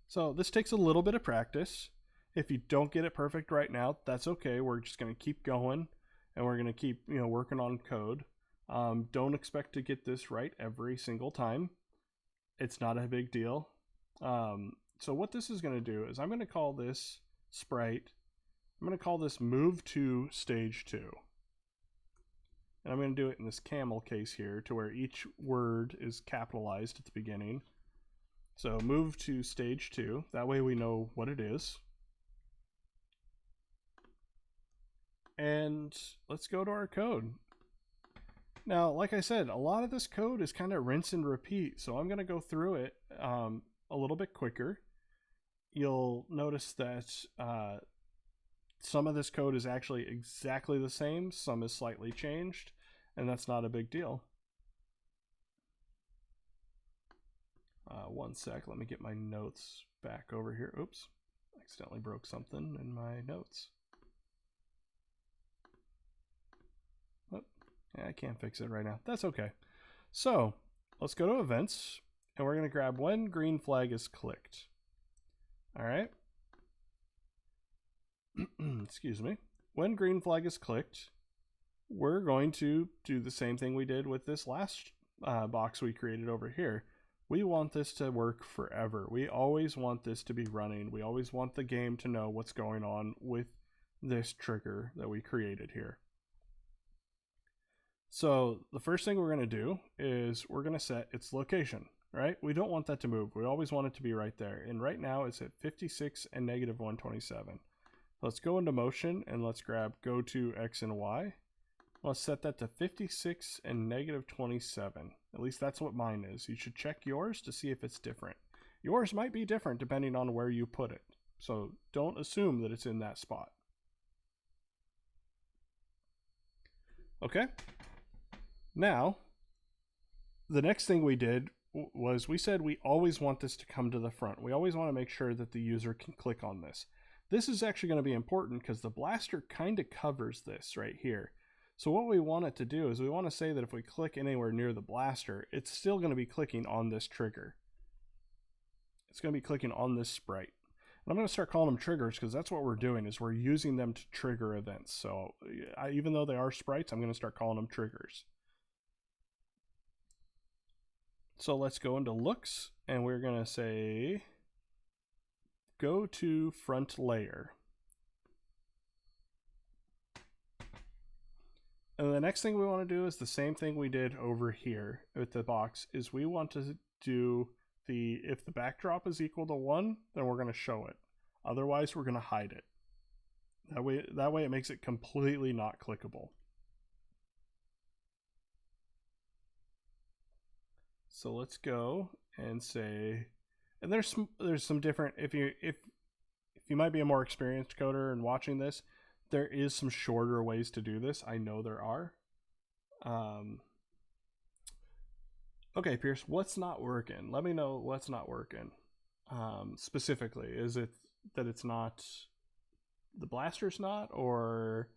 So this takes a little bit of practice. If you don't get it perfect right now, that's okay. We're just going to keep going and we're going to keep, working on code. Don't expect to get this right every single time. It's not a big deal. So what this is going to do is I'm going to call this sprite. I'm going to call this move to stage 2. And I'm going to do it in this camel case here to where each word is capitalized at the beginning. So move to stage 2. That way we know what it is. And let's go to our code. Now, like I said, a lot of this code is kind of rinse and repeat. So I'm going to go through it a little bit quicker. You'll notice that some of this code is actually exactly the same, some is slightly changed, and that's not a big deal. One sec, let me get my notes back over here. Oops, accidentally broke something in my notes. Oh, yeah, I can't fix it right now. That's okay. So let's go to events, and we're going to grab when green flag is clicked. All right. Excuse me. When green flag is clicked, we're going to do the same thing we did with this last box we created over here. We want this to work forever. We always want this to be running. We always want the game to know what's going on with this trigger that we created here. So the first thing we're going to do is we're going to set its location, right? We don't want that to move. We always want it to be right there. And right now it's at 56 and negative 127. Let's go into motion and let's grab go to X and Y. Let's set that to 56 and negative 27. At least that's what mine is. You should check yours to see if it's different. Yours might be different depending on where you put it. So don't assume that it's in that spot. Okay. Now, the next thing we did was we said we always want this to come to the front. We always want to make sure that the user can click on this. This is actually going to be important because the blaster kind of covers this right here. So what we want it to do is we want to say that if we click anywhere near the blaster, it's still going to be clicking on this trigger. It's going to be clicking on this sprite. And I'm going to start calling them triggers because that's what we're doing, is we're using them to trigger events. So even though they are sprites, I'm going to start calling them triggers. So let's go into looks, and we're going to say go to front layer. And the next thing we want to do is the same thing we did over here with the box, is we want to do if the backdrop is equal to 1, then we're going to show it. Otherwise, we're going to hide it. That way it makes it completely not clickable. So let's go and say, and there's some different, if you might be a more experienced coder and watching this, there is some shorter ways to do this. I know there are. Okay, Pierce, what's not working? Let me know what's not working. Specifically, is it that it's not, the blaster's not, or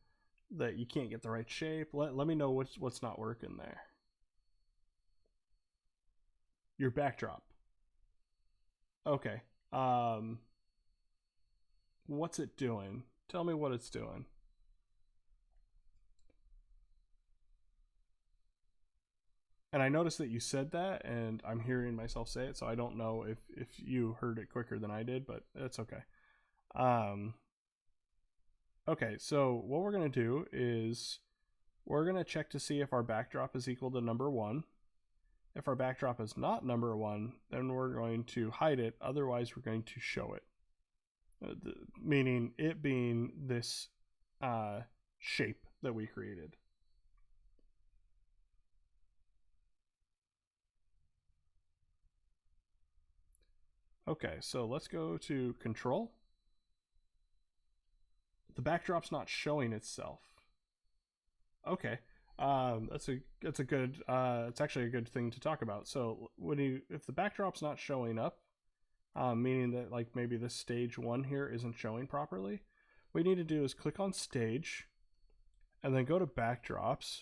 that you can't get the right shape? Let me know what's not working there. Your backdrop. Okay. What's it doing? Tell me what it's doing. And I noticed that you said that, and I'm hearing myself say it, so I don't know if you heard it quicker than I did, but that's okay. Okay, so what we're going to do is we're going to check to see if our backdrop is equal to number 1. If our backdrop is not number 1, then we're going to hide it. Otherwise, we're going to show it. Meaning it being this shape that we created. Okay, so let's go to control. The backdrop's not showing itself. Okay, that's a good it's actually a good thing to talk about. So if the backdrop's not showing up, meaning that like maybe this stage 1 here isn't showing properly, what you need to do is click on stage and then go to backdrops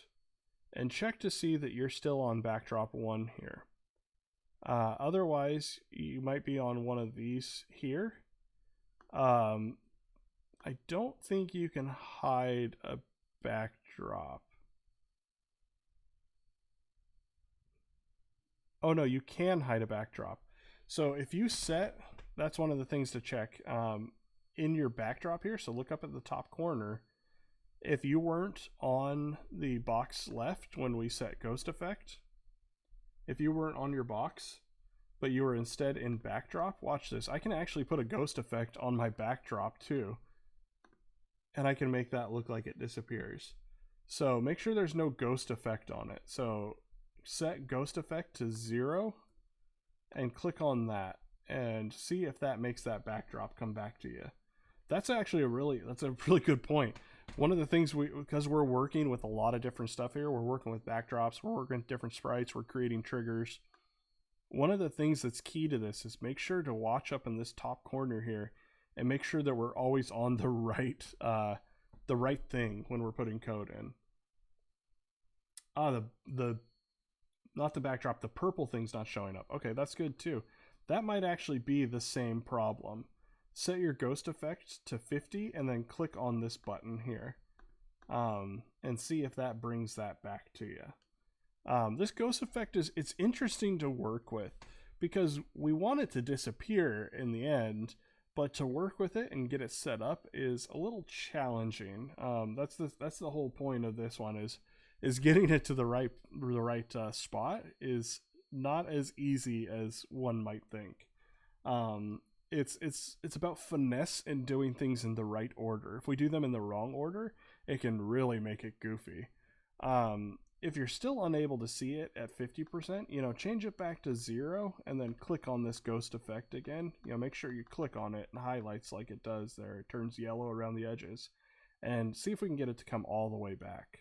and check to see that you're still on backdrop 1 here. Otherwise, you might be on one of these here. I don't think you can hide a backdrop. Oh no, you can hide a backdrop. So if you set, that's one of the things to check in your backdrop here. So look up at the top corner. If you weren't on the box left when we set ghost effect, if you weren't on your box, but you were instead in backdrop, watch this. I can actually put a ghost effect on my backdrop too. And I can make that look like it disappears. So make sure there's no ghost effect on it. So set ghost effect to 0 and click on that and see if that makes that backdrop come back to you. That's actually that's a really good point. One of the things because we're working with a lot of different stuff here, we're working with backdrops, we're working with different sprites, we're creating triggers. One of the things that's key to this is make sure to watch up in this top corner here and make sure that we're always on the right thing when we're putting code in. The not the backdrop, the purple thing's not showing up. Okay, that's good too. That might actually be the same problem. Set your ghost effect to 50 and then click on this button here and see if that brings that back to you. This ghost effect it's interesting to work with because we want it to disappear in the end, but to work with it and get it set up is a little challenging. That's the whole point of this one is getting it to the right spot is not as easy as one might think. It's about finesse and doing things in the right order. If we do them in the wrong order, it can really make it goofy. If you're still unable to see it at 50%, change it back to 0 and then click on this ghost effect again. Make sure you click on it and highlights like it does there. It turns yellow around the edges and see if we can get it to come all the way back.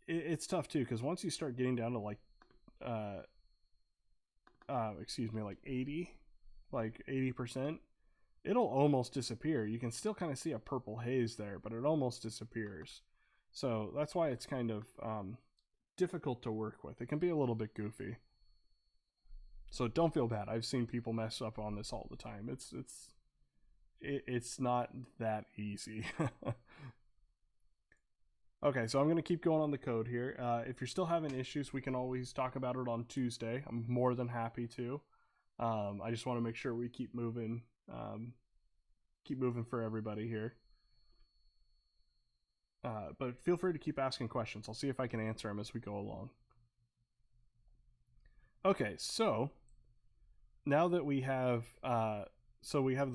It's tough too, because once you start getting down to like 80%, it'll almost disappear. You can still kind of see a purple haze there, but it almost disappears. So that's why it's kind of difficult to work with. It can be a little bit goofy. So don't feel bad. I've seen people mess up on this all the time. It's not that easy. Okay, so I'm going to keep going on the code here. If you're still having issues, we can always talk about it on Tuesday. I'm more than happy to. I just want to make sure we keep moving for everybody here. But feel free to keep asking questions. I'll see if I can answer them as we go along. Okay, so now that we have the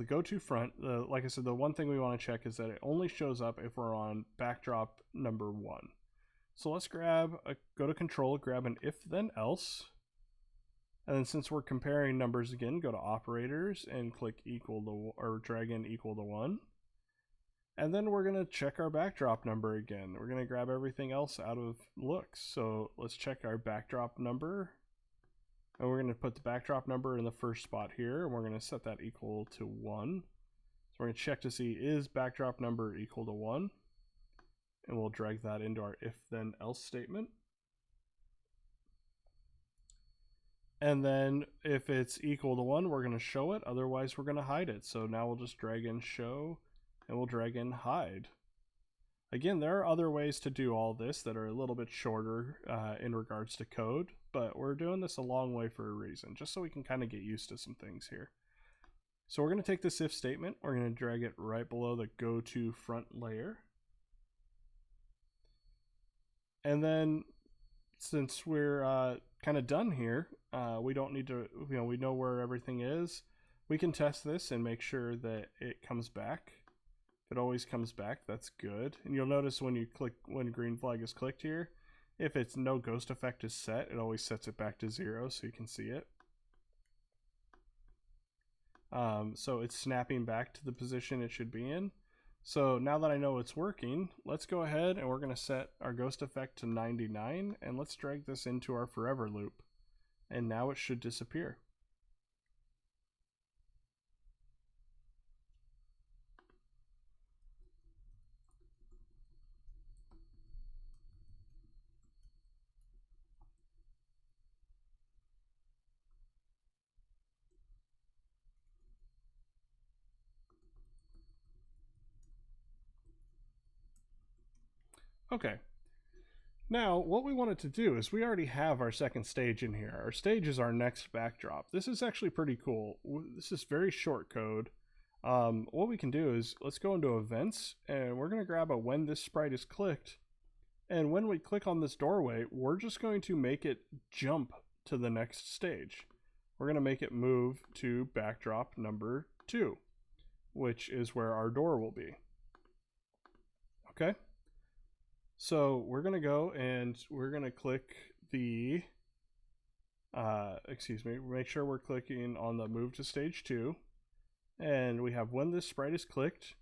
go-to front, like I said, the one thing we want to check is that it only shows up if we're on backdrop number 1. So let's go to control, grab an if then else. And then since we're comparing numbers again, go to operators and click equal to, or drag in equal to 1. And then we're going to check our backdrop number again. We're going to grab everything else out of looks. So let's check our backdrop number. And we're going to put the backdrop number in the first spot here. And we're going to set that equal to 1. So we're going to check to see is backdrop number equal to 1. And we'll drag that into our if then else statement. And then if it's equal to 1, we're going to show it. Otherwise, we're going to hide it. So now we'll just drag in show and we'll drag in hide. Again, there are other ways to do all this that are a little bit shorter in regards to code, but we're doing this a long way for a reason, just so we can kind of get used to some things here. So we're going to take this if statement, we're going to drag it right below the go to front layer. And then since we're kind of done here, we don't need to, we know where everything is. We can test this and make sure that it comes back. If it always comes back, that's good. And you'll notice when green flag is clicked here, if it's no ghost effect is set, it always sets it back to 0 so you can see it. So it's snapping back to the position it should be in. So now that I know it's working, let's go ahead and we're going to set our ghost effect to 99 and let's drag this into our forever loop. And now it should disappear. Okay, now what we wanted to do is we already have our second stage in here. Our stage is our next backdrop. This is actually pretty cool. This is very short code. What we can do is let's go into events and we're going to grab a when this sprite is clicked. And when we click on this doorway, we're just going to make it jump to the next stage. We're going to make it move to backdrop number 2, which is where our door will be. Okay. So we're going to go and we're going to click the, make sure we're clicking on the move to stage 2. And we have when this sprite is clicked,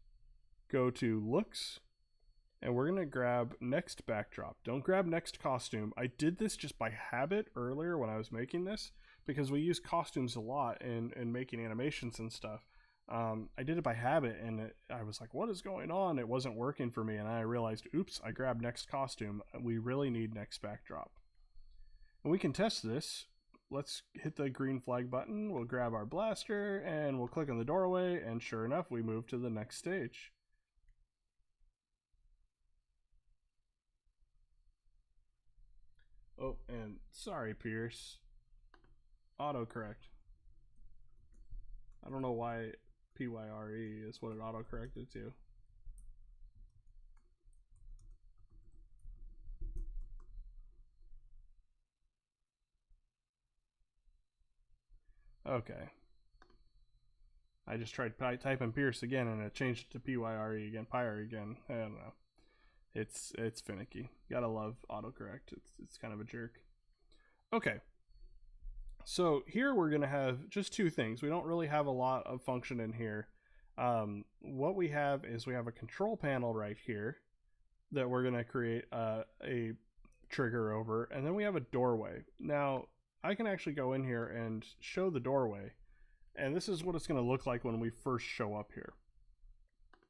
go to looks, and we're gonna grab next backdrop. Don't grab next costume. I did this just by habit earlier when I was making this, because we use costumes a lot in making animations and stuff. I did it by habit, and I was like, what is going on? It wasn't working for me, and I realized, oops, I grabbed next costume. We really need next backdrop. And we can test this. Let's hit the green flag button, we'll grab our blaster, and we'll click on the doorway, and sure enough, we move to the next stage. Oh, and sorry, Pierce. Autocorrect. I don't know why PYRE is what it autocorrected to. Okay. I just tried typing Pierce again and it changed it to PYRE again, Pyre again. I don't know. It's finicky. Gotta love autocorrect. It's kind of a jerk. Okay. So here we're gonna have just two things. We don't really have a lot of function in here. What we have is we have a control panel right here that we're gonna create a trigger over, and then we have a doorway. Now I can actually go in here and show the doorway, and this is what it's going to look like when we first show up here.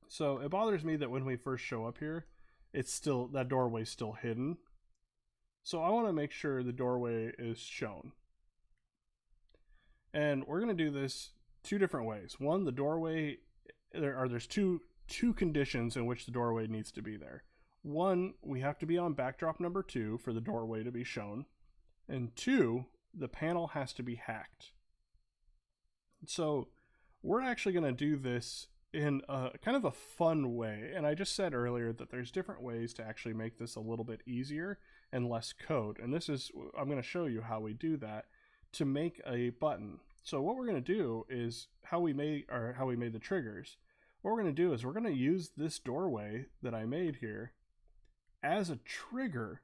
So it bothers me that when we first show up here, it's still, that doorway's still hidden. So I want to make sure the doorway is shown. And we're going to do this two different ways. One, the doorway, there's two conditions in which the doorway needs to be there. One, we have to be on backdrop number 2 for the doorway to be shown. And 2, the panel has to be hacked. So we're actually going to do this in a kind of a fun way. And I just said earlier that there's different ways to actually make this a little bit easier and less code. And this is, I'm going to show you how we do that to make a button. So what we're going to do is how we made the triggers. What we're going to do is we're going to use this doorway that I made here as a trigger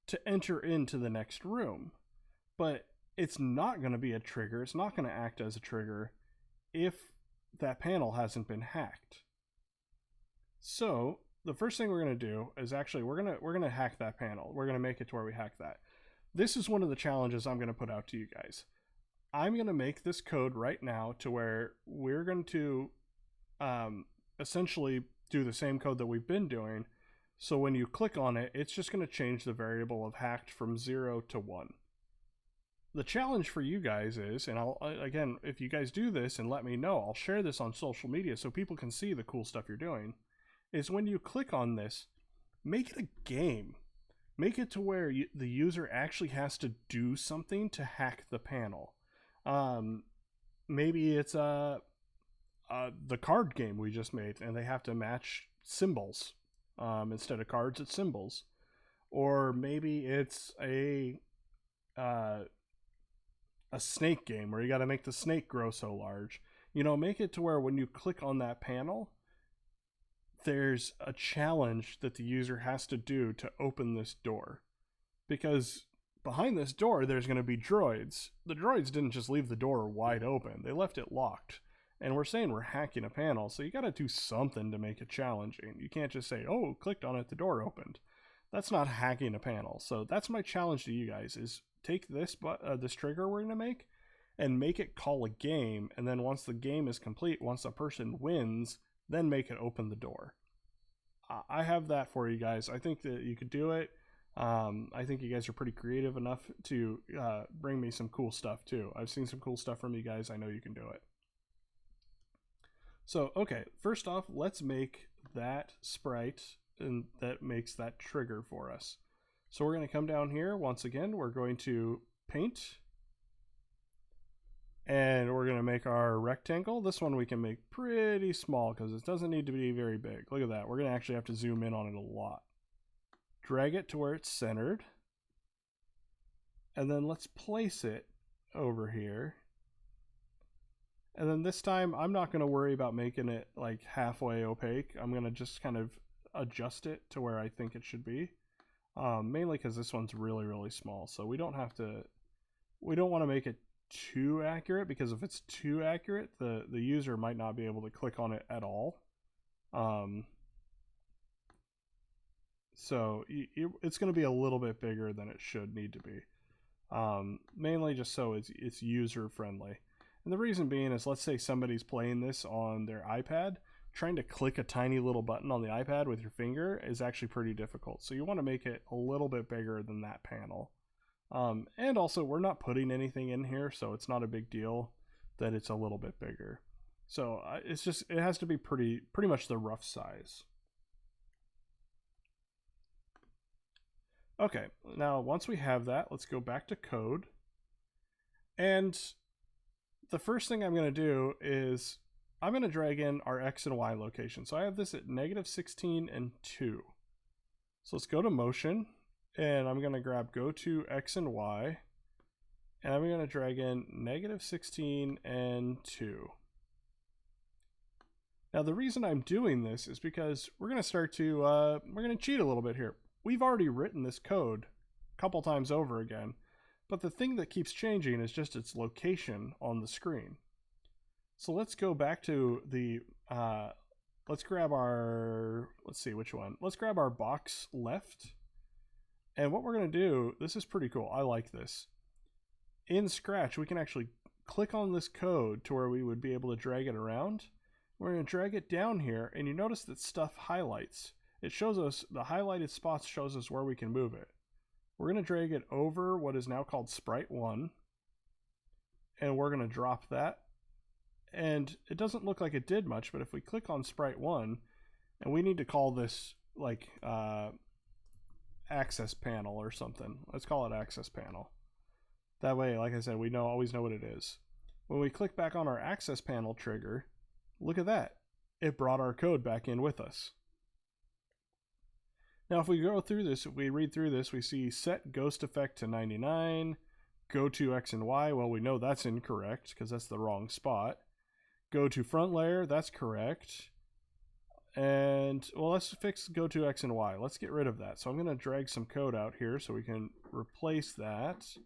to enter into the next room. But it's not going to be a trigger, it's not going to act as a trigger if that panel hasn't been hacked. So the first thing we're going to do is actually we're going to hack that panel. We're going to make it to where we hack that. This is one of the challenges I'm going to put out to you guys. I'm going to make this code right now to where we're going to essentially do the same code that we've been doing. So when you click on it, it's just going to change the variable of hacked from 0 to 1. The challenge for you guys is, and again, if you guys do this and let me know, I'll share this on social media so people can see the cool stuff you're doing, is when you click on this, make it a game. Make it to where the user actually has to do something to hack the panel. Maybe it's the card game we just made, and they have to match symbols. Instead of cards, it's symbols. Or maybe it's a snake game where you got to make the snake grow so large. You know, make it to where when you click on that panel, there's a challenge that the user has to do to open this door. Because behind this door, there's going to be droids. The droids didn't just leave the door wide open. They left it locked. And we're saying we're hacking a panel, so you got to do something to make it challenging. You can't just say, oh, clicked on it, the door opened. That's not hacking a panel. So that's my challenge to you guys, is take this this trigger we're going to make and make it call a game. And then once the game is complete, once a person wins, then make it open the door. I have that for you guys. I think that you could do it. I think you guys are pretty creative enough to bring me some cool stuff too. I've seen some cool stuff from you guys. I know you can do it. So, okay, first off, let's make that sprite and that makes that trigger for us. So we're going to come down here. Once again, we're going to paint. And we're going to make our rectangle. This one we can make pretty small because it doesn't need to be very big. Look at that. We're going to actually have to zoom in on it a lot. Drag it to where it's centered. And then let's place it over here. And then this time, I'm not going to worry about making it like halfway opaque. I'm going to just kind of adjust it to where I think it should be. Mainly because this one's really, really small. So we don't want to make it too accurate, because if it's too accurate, the user might not be able to click on it at all. So it's going to be a little bit bigger than it should need to be. Mainly just so it's user friendly. And the reason being is, let's say somebody's playing this on their iPad, trying to click a tiny little button on the iPad with your finger is actually pretty difficult. So you want to make it a little bit bigger than that panel. And also, we're not putting anything in here, so it's not a big deal that it's a little bit bigger. So it's just, it has to be pretty much the rough size. Okay, now once we have that, let's go back to code. And the first thing I'm going to do is I'm going to drag in our X and Y location. So I have this at -16 and 2. So let's go to motion, and I'm going to grab go to X and Y, and I'm going to drag in -16 and 2. Now the reason I'm doing this is because we're going to start to, we're going to cheat a little bit here. We've already written this code a couple times over again, but the thing that keeps changing is just its location on the screen. So let's go back to the, let's grab our, let's see which one. Let's grab our box left. And what we're going to do, this is pretty cool. I like this. In Scratch, we can actually click on this code to where we would be able to drag it around. We're going to drag it down here, and you notice that stuff highlights. It shows us, the highlighted spots shows us where we can move it. We're going to drag it over what is now called Sprite 1. And we're going to drop that. And it doesn't look like it did much, but if we click on Sprite 1, and we need to call this like access panel or something. Let's call it access panel. That way, like I said, we always know what it is. When we click back on our access panel trigger, look at that. It brought our code back in with us. Now, if we go through this, if we read through this, we see set ghost effect to 99, go to X and Y. Well, we know that's incorrect because that's the wrong spot. Go to front layer, that's correct. And, well, let's fix go to X and Y. Let's get rid of that. So I'm going to drag some code out here so we can replace that.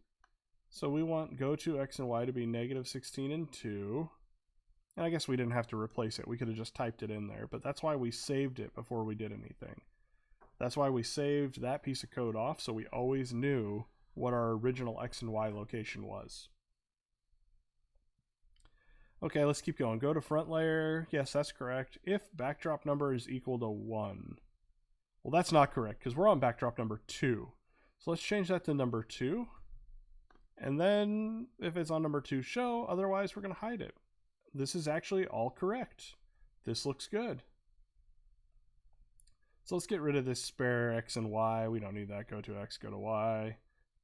So we want go to X and Y to be -16 and 2. And I guess we didn't have to replace it. We could have just typed it in there, but that's why we saved it before we did anything. That's why we saved that piece of code off, so we always knew what our original X and Y location was. Okay, let's keep going. Go to front layer. Yes, that's correct. If backdrop number is equal to 1. Well, that's not correct because we're on backdrop number 2. So let's change that to number 2. And then if it's on number 2, show. Otherwise, we're going to hide it. This is actually all correct. This looks good. So let's get rid of this spare X and Y. We don't need that. Go to X, go to Y.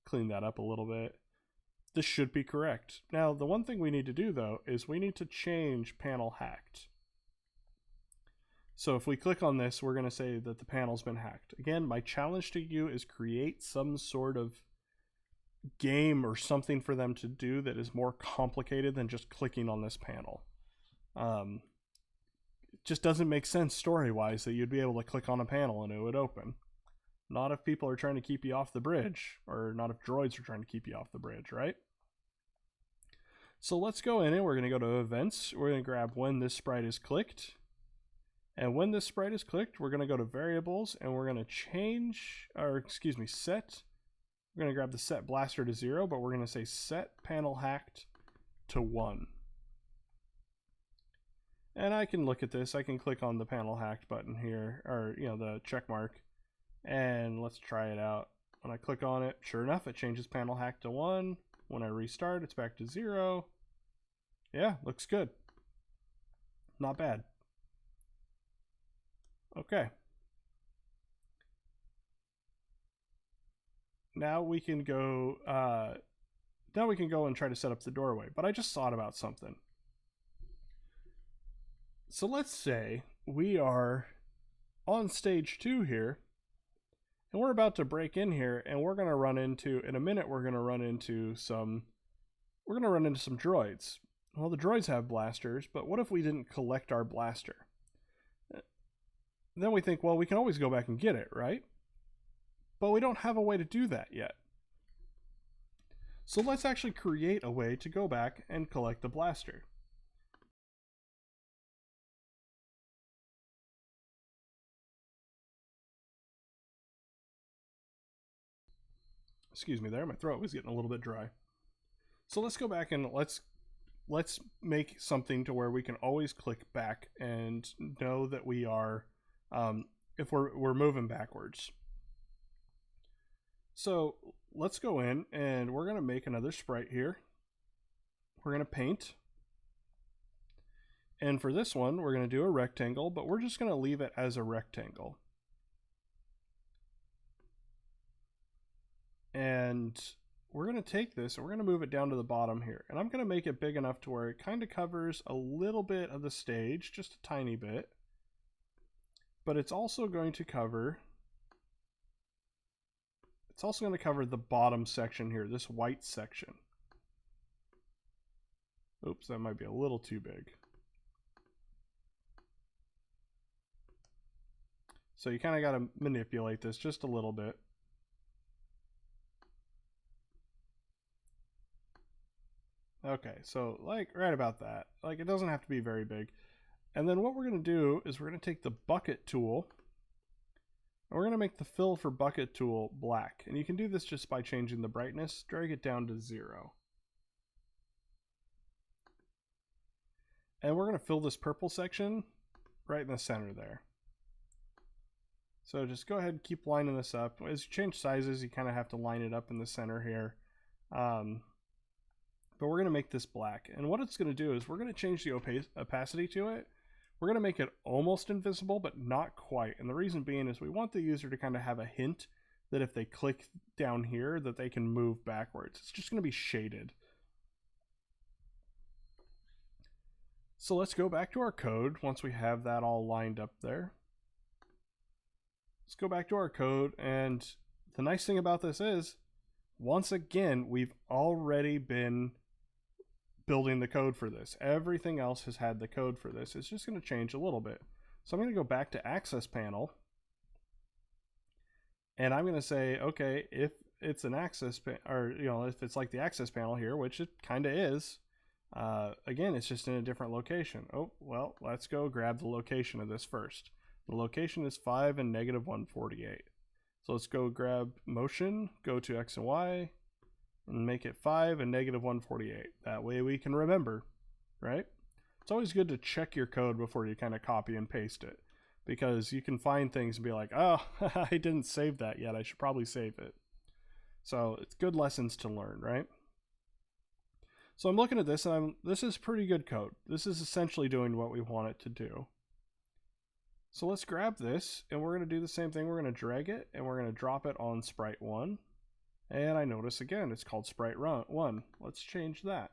Clean that up a little bit. This should be correct. Now, the one thing we need to do, though, is we need to change panel hacked. So if we click on this, we're going to say that the panel's been hacked. Again, my challenge to you is create some sort of game or something for them to do that is more complicated than just clicking on this panel. It just doesn't make sense story-wise that you'd be able to click on a panel and it would open. Not if people are trying to keep you off the bridge, or not if droids are trying to keep you off the bridge, right? So let's go in and we're going to go to events. We're going to grab when this sprite is clicked. And when this sprite is clicked, we're going to go to variables and we're going to change, or excuse me, set. We're going to grab the set blaster to 0, but we're going to say set panel hacked to 1. And I can look at this. I can click on the panel hacked button here, or the check mark, and let's try it out. When I click on it, sure enough, it changes panel hacked to 1. When I restart, it's back to 0. Yeah, looks good. Not bad. Okay. Now we can go. And try to set up the doorway. But I just thought about something. So let's say we are on stage 2 here, and we're about to break in here, and we're going to run into, in a minute, we're going to run into some droids. Well, the droids have blasters, but what if we didn't collect our blaster? Then we think, well, we can always go back and get it, right? But we don't have a way to do that yet. So let's actually create a way to go back and collect the blaster. Excuse me there, my throat was getting a little bit dry. So let's go back and let's make something to where we can always click back and know that we are, if we're moving backwards. So let's go in and we're going to make another sprite here. We're going to paint. And for this one, we're going to do a rectangle, but we're just going to leave it as a rectangle. And we're going to take this and we're going to move it down to the bottom here. And I'm going to make it big enough to where it kind of covers a little bit of the stage, just a tiny bit. But it's also going to cover the bottom section here, this white section. Oops, that might be a little too big. So you kind of got to manipulate this just a little bit. Okay, so like right about that. Like it doesn't have to be very big. And then what we're going to do is we're going to take the bucket tool and we're going to make the fill for bucket tool black. And you can do this just by changing the brightness, drag it down to 0. And we're going to fill this purple section right in the center there. So just go ahead and keep lining this up. As you change sizes, you kind of have to line it up in the center here. But we're going to make this black. And what it's going to do is we're going to change the opacity to it. We're going to make it almost invisible, but not quite. And the reason being is we want the user to kind of have a hint that if they click down here, that they can move backwards. It's just going to be shaded. So let's go back to our code once we have that all lined up there. Let's go back to our code, and the nice thing about this is, once again, we've already been building the code for this. Everything else has had the code for this. It's just going to change a little bit. So I'm going to go back to Access Panel, and I'm going to say, okay, if it's an access or if it's like the access panel here, which it kind of is, again, it's just in a different location. Oh, well, let's go grab the location of this first. The location is 5 and -148. So let's go grab motion, go to X and Y, and make it 5 and -148. That way we can remember, right? It's always good to check your code before you kind of copy and paste it, because you can find things and be like, oh, I didn't save that yet. I should probably save it. So it's good lessons to learn, right? So I'm looking at this, and this is pretty good code. This is essentially doing what we want it to do. So let's grab this, and we're going to do the same thing. We're going to drag it, and we're going to drop it on Sprite 1. And I notice again, it's called Sprite 1. Let's change that.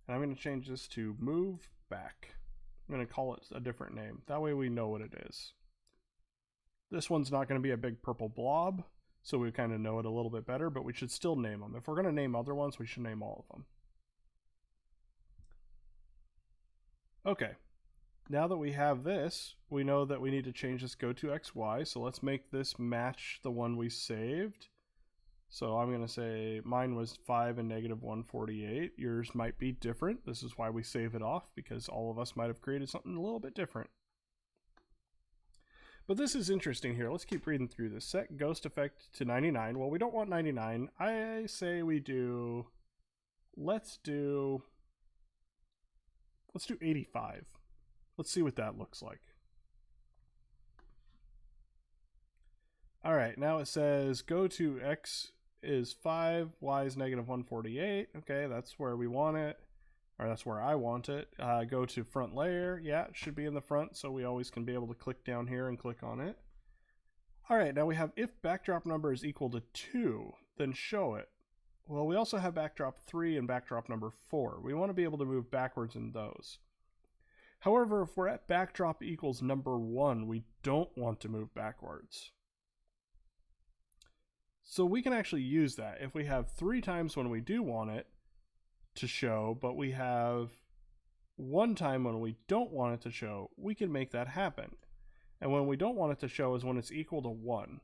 And I'm going to change this to Move Back. I'm going to call it a different name. That way we know what it is. This one's not going to be a big purple blob, so we kind of know it a little bit better, but we should still name them. If we're going to name other ones, we should name all of them. Okay. Now that we have this, we know that we need to change this go to XY, so let's make this match the one we saved. So I'm going to say mine was 5 and -148. Yours might be different. This is why we save it off, because all of us might have created something a little bit different. But this is interesting here. Let's keep reading through this. Set ghost effect to 99. Well, we don't want 99. I say we do, let's do 85. Let's see what that looks like. All right, now it says go to X is 5, Y is -148. Okay, that's where we want it, or that's where I want it. Go to front layer. Yeah, it should be in the front, so we always can be able to click down here and click on it. All right, now we have if backdrop number is equal to 2, then show it. Well, we also have backdrop 3 and backdrop number 4. We want to be able to move backwards in those. However, if we're at backdrop equals number 1, we don't want to move backwards. So we can actually use that. If we have 3 times when we do want it to show, but we have 1 time when we don't want it to show, we can make that happen. And when we don't want it to show is when it's equal to 1.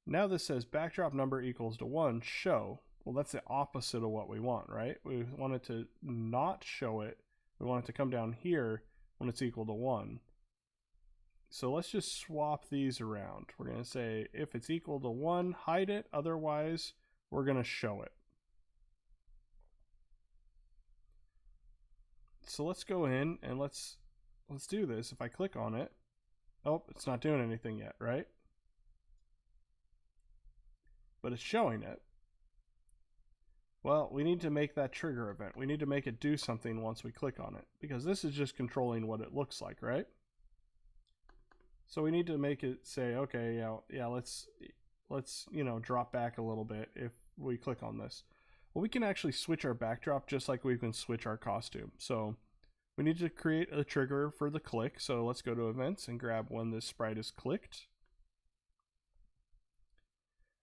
Now this says backdrop number equals to 1, show. Well, that's the opposite of what we want, right? We want it to not show it. We want it to come down here when it's equal to 1. So let's just swap these around. We're going to say if it's equal to 1, hide it. Otherwise, we're going to show it. So let's go in and let's do this. If I click on it, oh, it's not doing anything yet, right? But it's showing it. Well, we need to make that trigger event. We need to make it do something once we click on it, because this is just controlling what it looks like, right? So we need to make it say, okay, yeah, let's drop back a little bit if we click on this. Well, we can actually switch our backdrop just like we can switch our costume. So we need to create a trigger for the click. So let's go to events and grab when this sprite is clicked.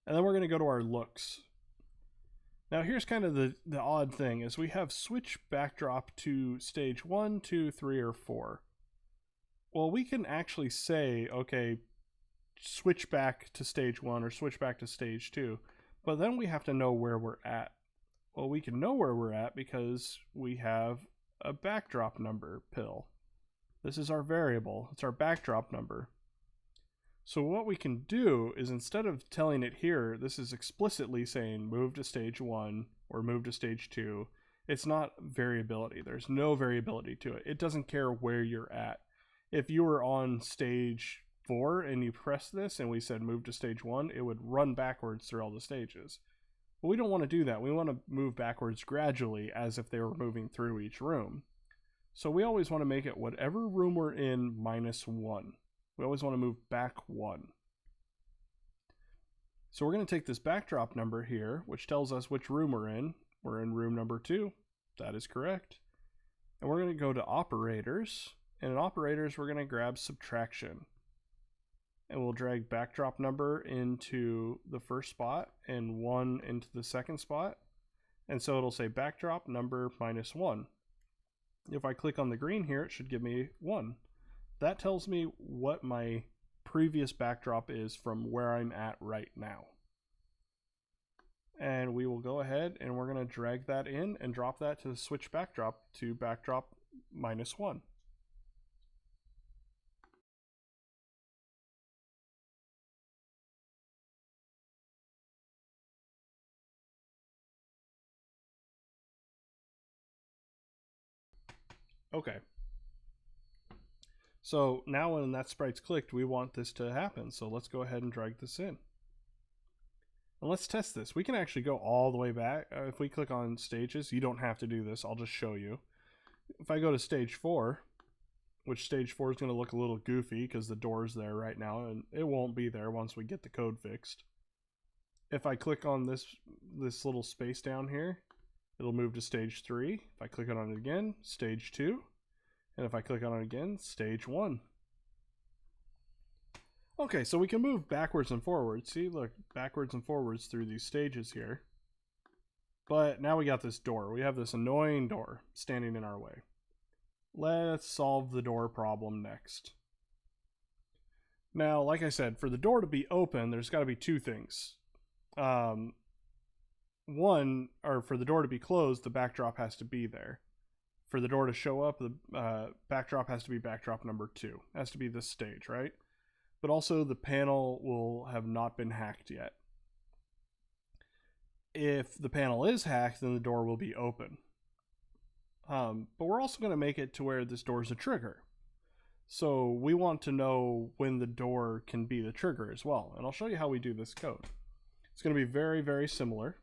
And then we're going to go to our looks. Now here's kind of the odd thing is we have switch backdrop to stage 1, 2, 3, or 4. Well, we can actually say, okay, switch back to stage 1 or switch back to stage 2, but then we have to know where we're at. Well, we can know where we're at because we have a backdrop number pill. This is our variable. It's our backdrop number. So what we can do is instead of telling it here, this is explicitly saying move to stage 1 or move to stage 2. It's not variability. There's no variability to it. It doesn't care where you're at. If you were on stage 4 and you press this and we said move to stage 1, it would run backwards through all the stages. But we don't want to do that. We want to move backwards gradually as if they were moving through each room. So we always want to make it whatever room we're in minus 1. We always want to move back 1. So we're going to take this backdrop number here, which tells us which room we're in. We're in room number 2. That is correct. And we're going to go to operators. And in operators, we're going to grab subtraction. And we'll drag backdrop number into the first spot and 1 into the second spot. And so it'll say backdrop number minus 1. If I click on the green here, it should give me 1. That tells me what my previous backdrop is from where I'm at right now. And we will go ahead and we're going to drag that in and drop that to the switch backdrop to backdrop minus 1. Okay. So now when that sprite's clicked, we want this to happen. So let's go ahead and drag this in. And let's test this. We can actually go all the way back. If we click on stages, you don't have to do this. I'll just show you. If I go to stage 4, which stage 4 is going to look a little goofy because the door's there right now, and it won't be there once we get the code fixed. If I click on this little space down here, it'll move to stage 3. If I click on it again, stage 2. And if I click on it again, stage 1. Okay, so we can move backwards and forwards. See, look, backwards and forwards through these stages here. But now we got this door. We have this annoying door standing in our way. Let's solve the door problem next. Now, like I said, for the door to be open, there's got to be two things. For the door to be closed, the backdrop has to be there. For the door to show up, the backdrop has to be backdrop number 2. It has to be this stage, right? But also the panel will have not been hacked yet. If the panel is hacked, then the door will be open. But we're also going to make it to where this door is a trigger. So we want to know when the door can be the trigger as well. And I'll show you how we do this code. It's going to be very, very similar.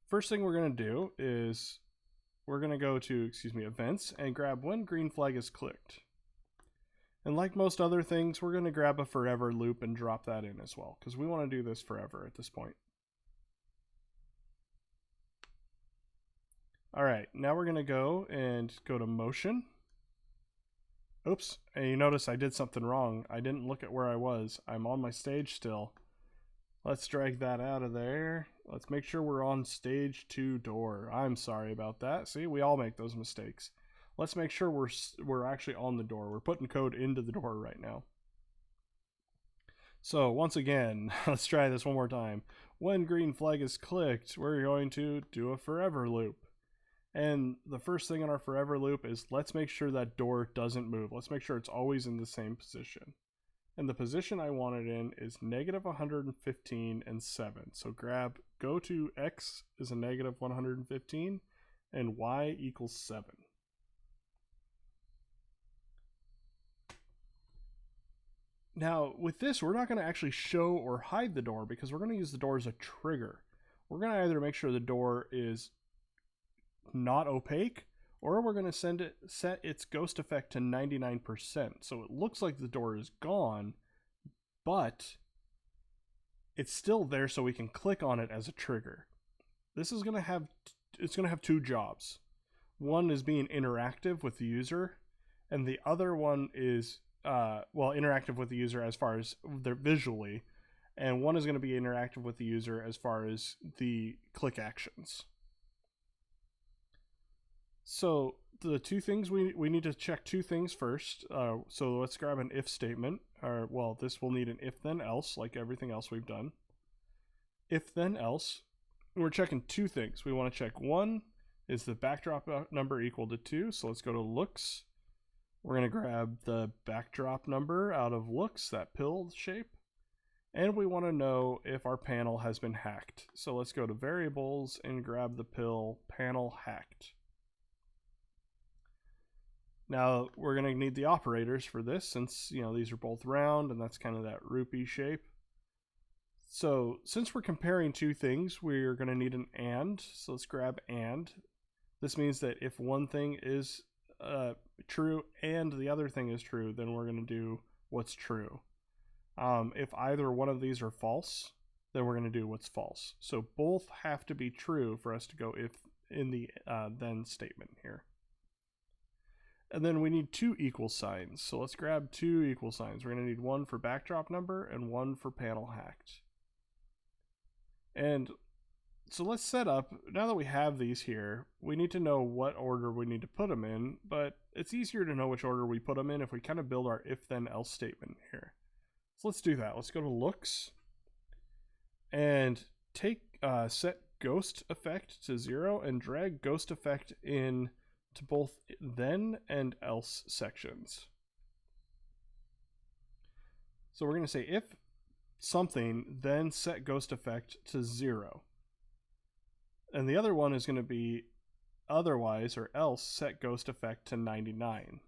First thing we're going to do is we're going to go to, events and grab when green flag is clicked. And like most other things, we're going to grab a forever loop and drop that in as well, because we want to do this forever at this point. All right, now we're going to go to motion. Oops, and you notice I did something wrong. I didn't look at where I was. I'm on my stage still. Let's drag that out of there. Let's make sure we're on stage 2 door. I'm sorry about that. See, we all make those mistakes. Let's make sure we're actually on the door. We're putting code into the door right now. So once again, let's try this one more time. when green flag is clicked, we're going to do a forever loop. And the first thing in our forever loop is let's make sure that door doesn't move. Let's make sure it's always in the same position. And the position I want it in is negative 115 and 7. So go to x is a negative 115 and y equals 7. Now, with this, we're not going to actually show or hide the door because we're going to use the door as a trigger. We're going to either make sure the door is not opaque, or we're going to set its ghost effect to 99%. So it looks like the door is gone, but it's still there so we can click on it as a trigger. This is going to have, it's going to have two jobs. One is being interactive with the user, and the other one is interactive with the user as far as they're visually, and one is going to be interactive with the user as far as the click actions. So the two things we need to check two things first. So let's grab an if statement, this will need an if then else like everything else we've done. If then else, we're checking two things. We want to check one, is the backdrop number equal to 2? So let's go to looks. We're going to grab the backdrop number out of looks, that pill shape. And we want to know if our panel has been hacked. So let's go to variables and grab the pill panel hacked. Now we're going to need the operators for this since, these are both round and that's kind of that rupee shape. So since we're comparing two things, we're going to need an and. So let's grab and. This means that if one thing is true and the other thing is true, then we're going to do what's true. If either one of these are false, then we're going to do what's false. So both have to be true for us to go if in the then statement here. And then we need two equal signs. So let's grab two equal signs. We're going to need one for backdrop number and one for panel hacked. And so let's set up, now that we have these here, we need to know what order we need to put them in, but it's easier to know which order we put them in if we kind of build our if then else statement here. So let's do that. Let's go to looks and take set ghost effect to 0 and drag ghost effect in to both then and else sections. So we're going to say if something, then set ghost effect to 0. And the other one is going to be otherwise or else set ghost effect to 99.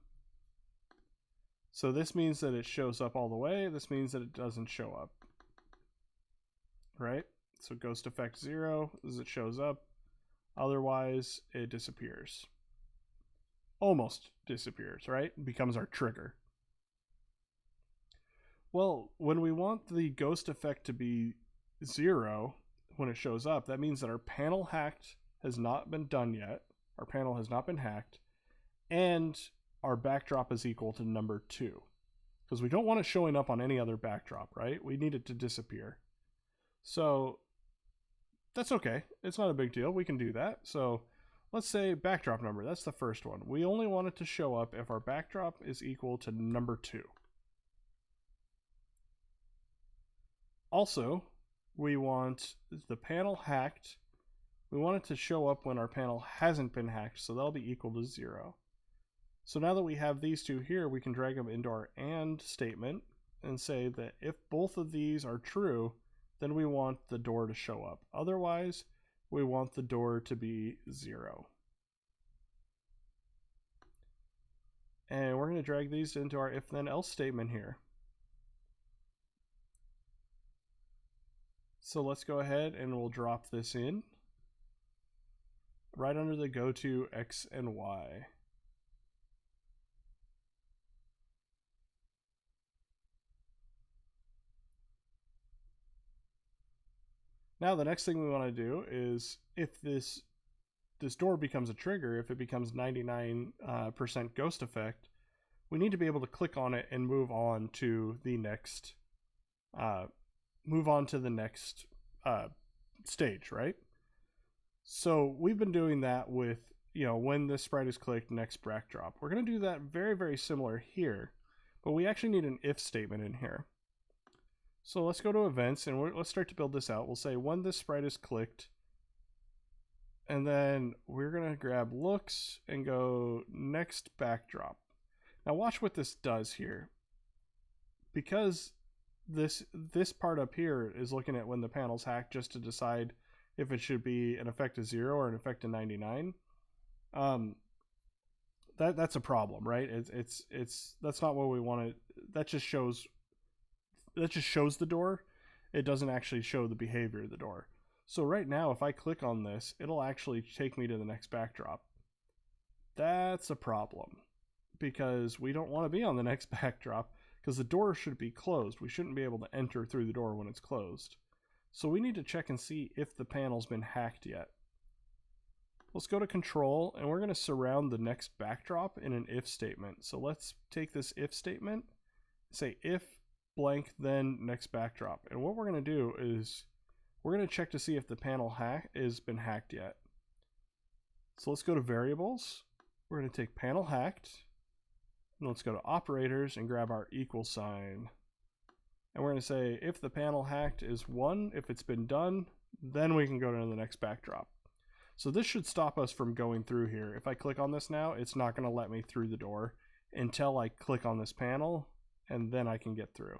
So this means that it shows up all the way. This means that it doesn't show up. Right? So ghost effect 0 is it shows up. Otherwise, it disappears. Almost disappears, right? It becomes our trigger. Well, when we want the ghost effect to be 0 when it shows up, that means that our panel hacked has not been done yet. Our panel has not been hacked, and our backdrop is equal to number 2. Because we don't want it showing up on any other backdrop, right? We need it to disappear. So that's okay. It's not a big deal. We can do that. So let's say backdrop number. That's the first one. We only want it to show up if our backdrop is equal to number 2. Also, we want the panel hacked. We want it to show up when our panel hasn't been hacked, so that'll be equal to 0. So now that we have these two here, we can drag them into our AND statement and say that if both of these are true, then we want the door to show up. Otherwise, we want the door to be 0. And we're going to drag these into our if then else statement here. So let's go ahead and we'll drop this in right under the go to X and Y. Now the next thing we want to do is if this door becomes a trigger, if it becomes 99% ghost effect, we need to be able to click on it and move on to the next stage, right? So we've been doing that with, when this sprite is clicked, next backdrop. We're going to do that very, very similar here, but we actually need an if statement in here. So let's go to events and let's start to build this out. We'll say when this sprite is clicked, and then we're gonna grab looks and go next backdrop. Now watch what this does here. Because this part up here is looking at when the panel's hacked just to decide if it should be an effective 0 or an effective 99. That's a problem, right? It's that's not what we want to. That just shows the door. It doesn't actually show the behavior of the door. So right now, if I click on this, it'll actually take me to the next backdrop. That's a problem because we don't want to be on the next backdrop because the door should be closed. We shouldn't be able to enter through the door when it's closed. So we need to check and see if the panel's been hacked yet. Let's go to control and we're going to surround the next backdrop in an if statement. So let's take this if statement, say if blank then next backdrop. And what we're going to do is we're going to check to see if the panel has been hacked yet. So let's go to variables. We're going to take panel hacked. And let's go to operators and grab our equal sign. And we're going to say if the panel hacked is 1, if it's been done, then we can go to the next backdrop. So this should stop us from going through here. If I click on this now, it's not going to let me through the door until I click on this panel, and then I can get through.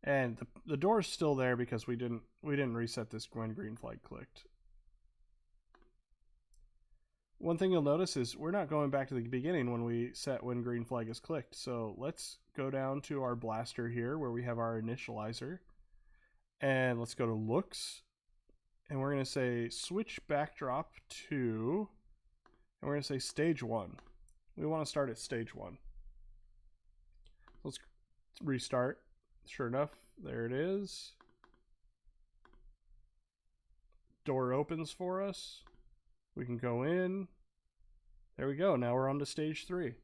And the door is still there because we didn't reset this when green flag clicked. One thing you'll notice is we're not going back to the beginning when we set when green flag is clicked. So let's go down to our blaster here where we have our initializer. And let's go to looks. And we're going to say switch backdrop to, and we're going to say stage 1. We want to start at stage 1. Let's restart. Sure enough, there it is. Door opens for us. We can go in. There we go. Now we're on to stage 3.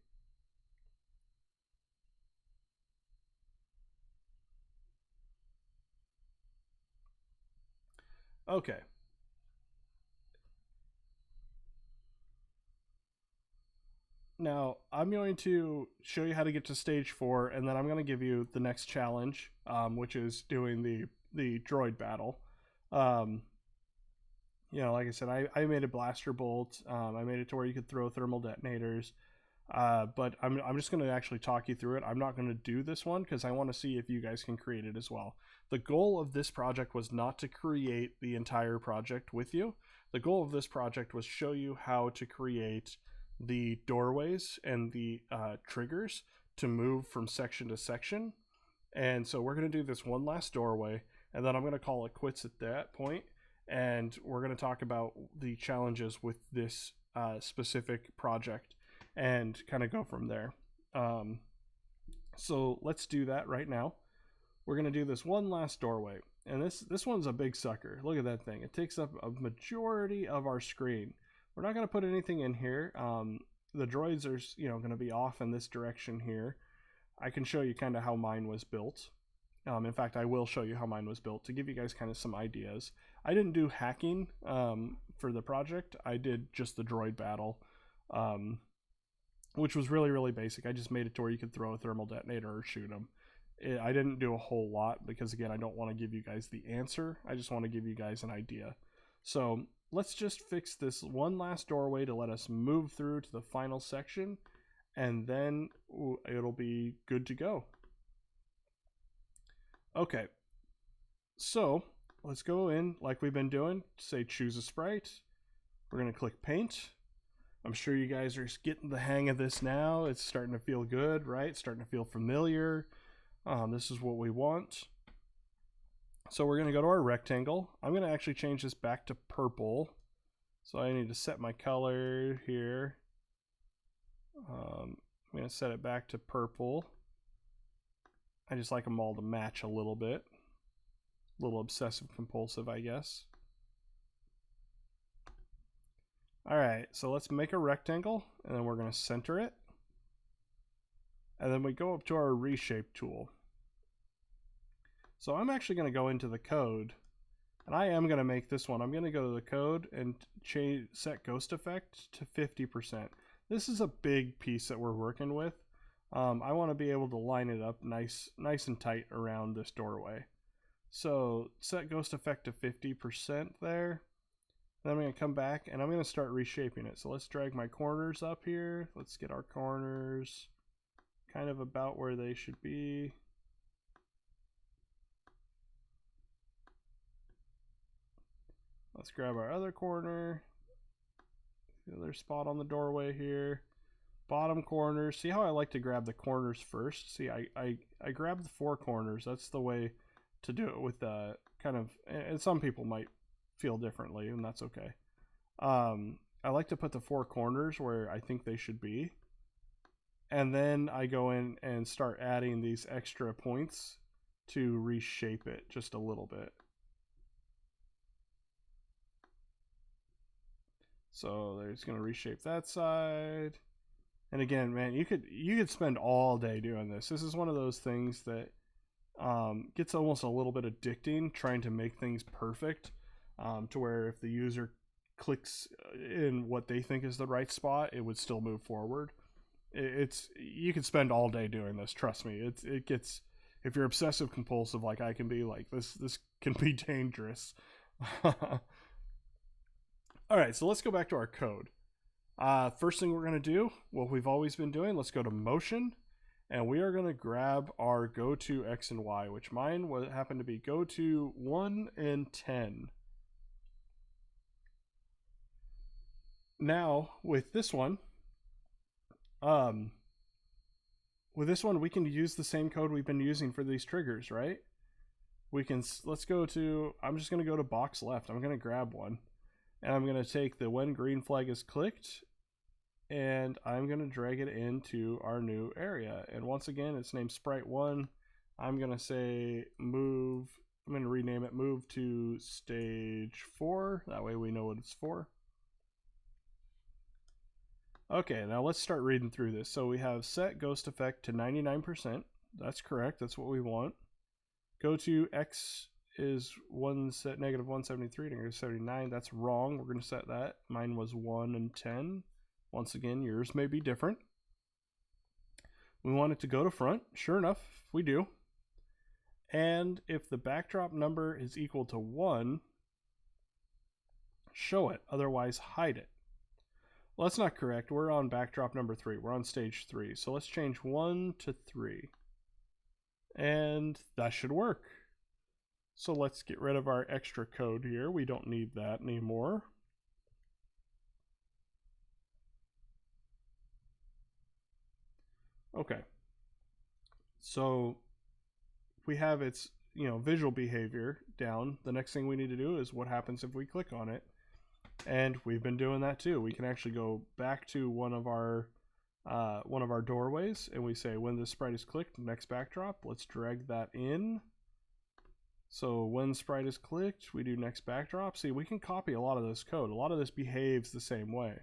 Okay. Now I'm going to show you how to get to stage 4, and then I'm going to give you the next challenge, which is doing the droid battle. You know, like I said, I made a blaster bolt. I made it to where you could throw thermal detonators. But I'm just going to actually talk you through it. I'm not going to do this one because I want to see if you guys can create it as well. The goal of this project was not to create the entire project with you. The goal of this project was show you how to create the doorways and the triggers to move from section to section. And so we're going to do this one last doorway, and then I'm going to call it quits at that point. And we're going to talk about the challenges with this specific project and kind of go from there. So let's do that right now. We're going to do this one last doorway. And this one's a big sucker. Look at that thing. It takes up a majority of our screen. We're not going to put anything in here. The droids are, you know, going to be off in this direction here. I can show you kind of how mine was built. In fact, I will show you how mine was built to give you guys kind of some ideas. I didn't do hacking for the project. I did just the droid battle, which was really, really basic. I just made it to where you could throw a thermal detonator or shoot them. I didn't do a whole lot because, again, I don't want to give you guys the answer. I just want to give you guys an idea. So let's just fix this one last doorway to let us move through to the final section, and then it'll be good to go. Okay, so let's go in like we've been doing. Say choose a sprite. We're going to click paint. I'm sure you guys are getting the hang of this now. It's starting to feel good, right? It's starting to feel familiar. This is what we want. So we're going to go to our rectangle. I'm going to actually change this back to purple. So I need to set my color here. I'm going to set it back to purple. I just like them all to match a little bit. A little obsessive compulsive, I guess. Alright, so let's make a rectangle, and then we're going to center it. And then we go up to our reshape tool. So I'm actually going to go into the code, and I am going to make this one. I'm going to go to the code and set ghost effect to 50%. this is a big piece that we're working with. I want to be able to line it up nice and tight around this doorway. So set ghost effect to 50% there. Then I'm going to come back and I'm going to start reshaping it. So let's drag my corners up here. Let's get our corners kind of about where they should be. Let's grab our other corner. The other spot on the doorway here. Bottom corners. See how I like to grab the corners first? See, I grab the four corners. That's the way to do it with the kind of, and some people might feel differently, and that's okay. I like to put the four corners where I think they should be. And then I go in and start adding these extra points to reshape it just a little bit. So there's going to reshape that side. And again, man, you could spend all day doing this. This is one of those things that gets almost a little bit addicting, trying to make things perfect, to where if the user clicks in what they think is the right spot, it would still move forward. You could spend all day doing this. Trust me. It gets, if you're obsessive compulsive like I can be, like this can be dangerous. All right, so let's go back to our code. First thing we're going to do, what we've always been doing, let's go to motion, and we are going to grab our go to X and Y, which mine would happen to be go to 1 and 10. Now, with this one, we can use the same code we've been using for these triggers, right? Let's go to, I'm just going to go to box left. I'm going to grab one. And I'm going to take the when green flag is clicked, and I'm going to drag it into our new area. And once again, it's named Sprite 1. I'm going to say move, I'm going to rename it move to stage 4. That way we know what it's for. Okay, now let's start reading through this. So we have set ghost effect to 99%. That's correct. That's what we want. Go to X is negative 173 to negative 79. That's wrong. We're going to set that. Mine was 1 and 10. Once again, yours may be different. We want it to go to front. Sure enough, we do. And if the backdrop number is equal to 1, show it. Otherwise, hide it. Well, that's not correct. We're on backdrop number 3. We're on stage 3. So let's change 1 to 3. And that should work. So let's get rid of our extra code here. We don't need that anymore. Okay. So we have its, visual behavior down. The next thing we need to do is what happens if we click on it. And we've been doing that too. We can actually go back to one of our doorways, and we say when this sprite is clicked, next backdrop. Let's drag that in. So when sprite is clicked, we do next backdrop. See, we can copy a lot of this code. A lot of this behaves the same way.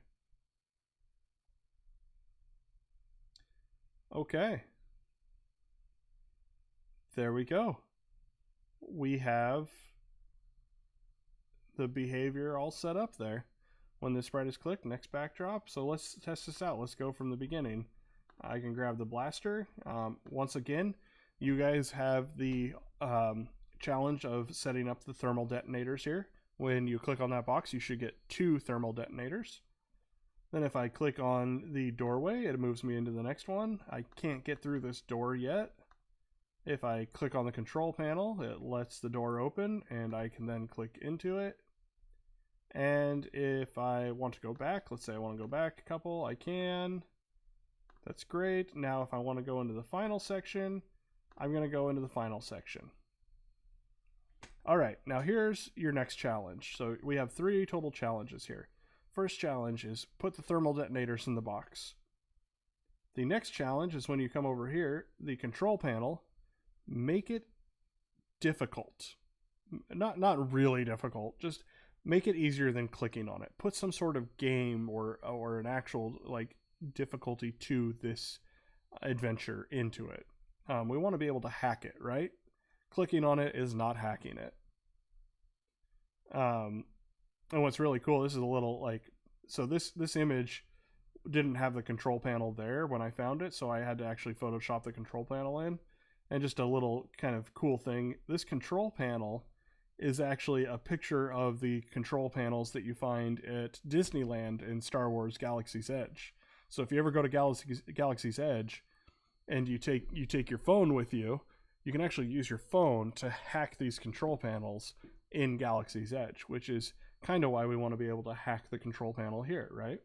Okay. There we go. We have the behavior all set up there. When the sprite is clicked, next backdrop. So let's test this out. Let's go from the beginning. I can grab the blaster. Once again, you guys have the challenge of setting up the thermal detonators here. When you click on that box, you should get 2 thermal detonators. Then if I click on the doorway, it moves me into the next one. I can't get through this door yet. If I click on the control panel, it lets the door open, and I can then click into it. And if I want to go back, let's say I want to go back a couple, I can. That's great. Now if I want to go into the final section, I'm going to go into the final section. All right, now here's your next challenge. So we have 3 total challenges here. First challenge is put the thermal detonators in the box. The next challenge is when you come over here, the control panel, make it difficult. Not really difficult, just make it easier than clicking on it. Put some sort of game or an actual difficulty to this adventure into it. We want to be able to hack it, right? Clicking on it is not hacking it. And what's really cool, this is a little so this image didn't have the control panel there when I found it, so I had to actually Photoshop the control panel in. And just a little kind of cool thing, this control panel is actually a picture of the control panels that you find at Disneyland in Star Wars Galaxy's Edge. So if you ever go to Galaxy's Edge and you take your phone with you, you can actually use your phone to hack these control panels in Galaxy's Edge, which is kind of why we want to be able to hack the control panel here, right?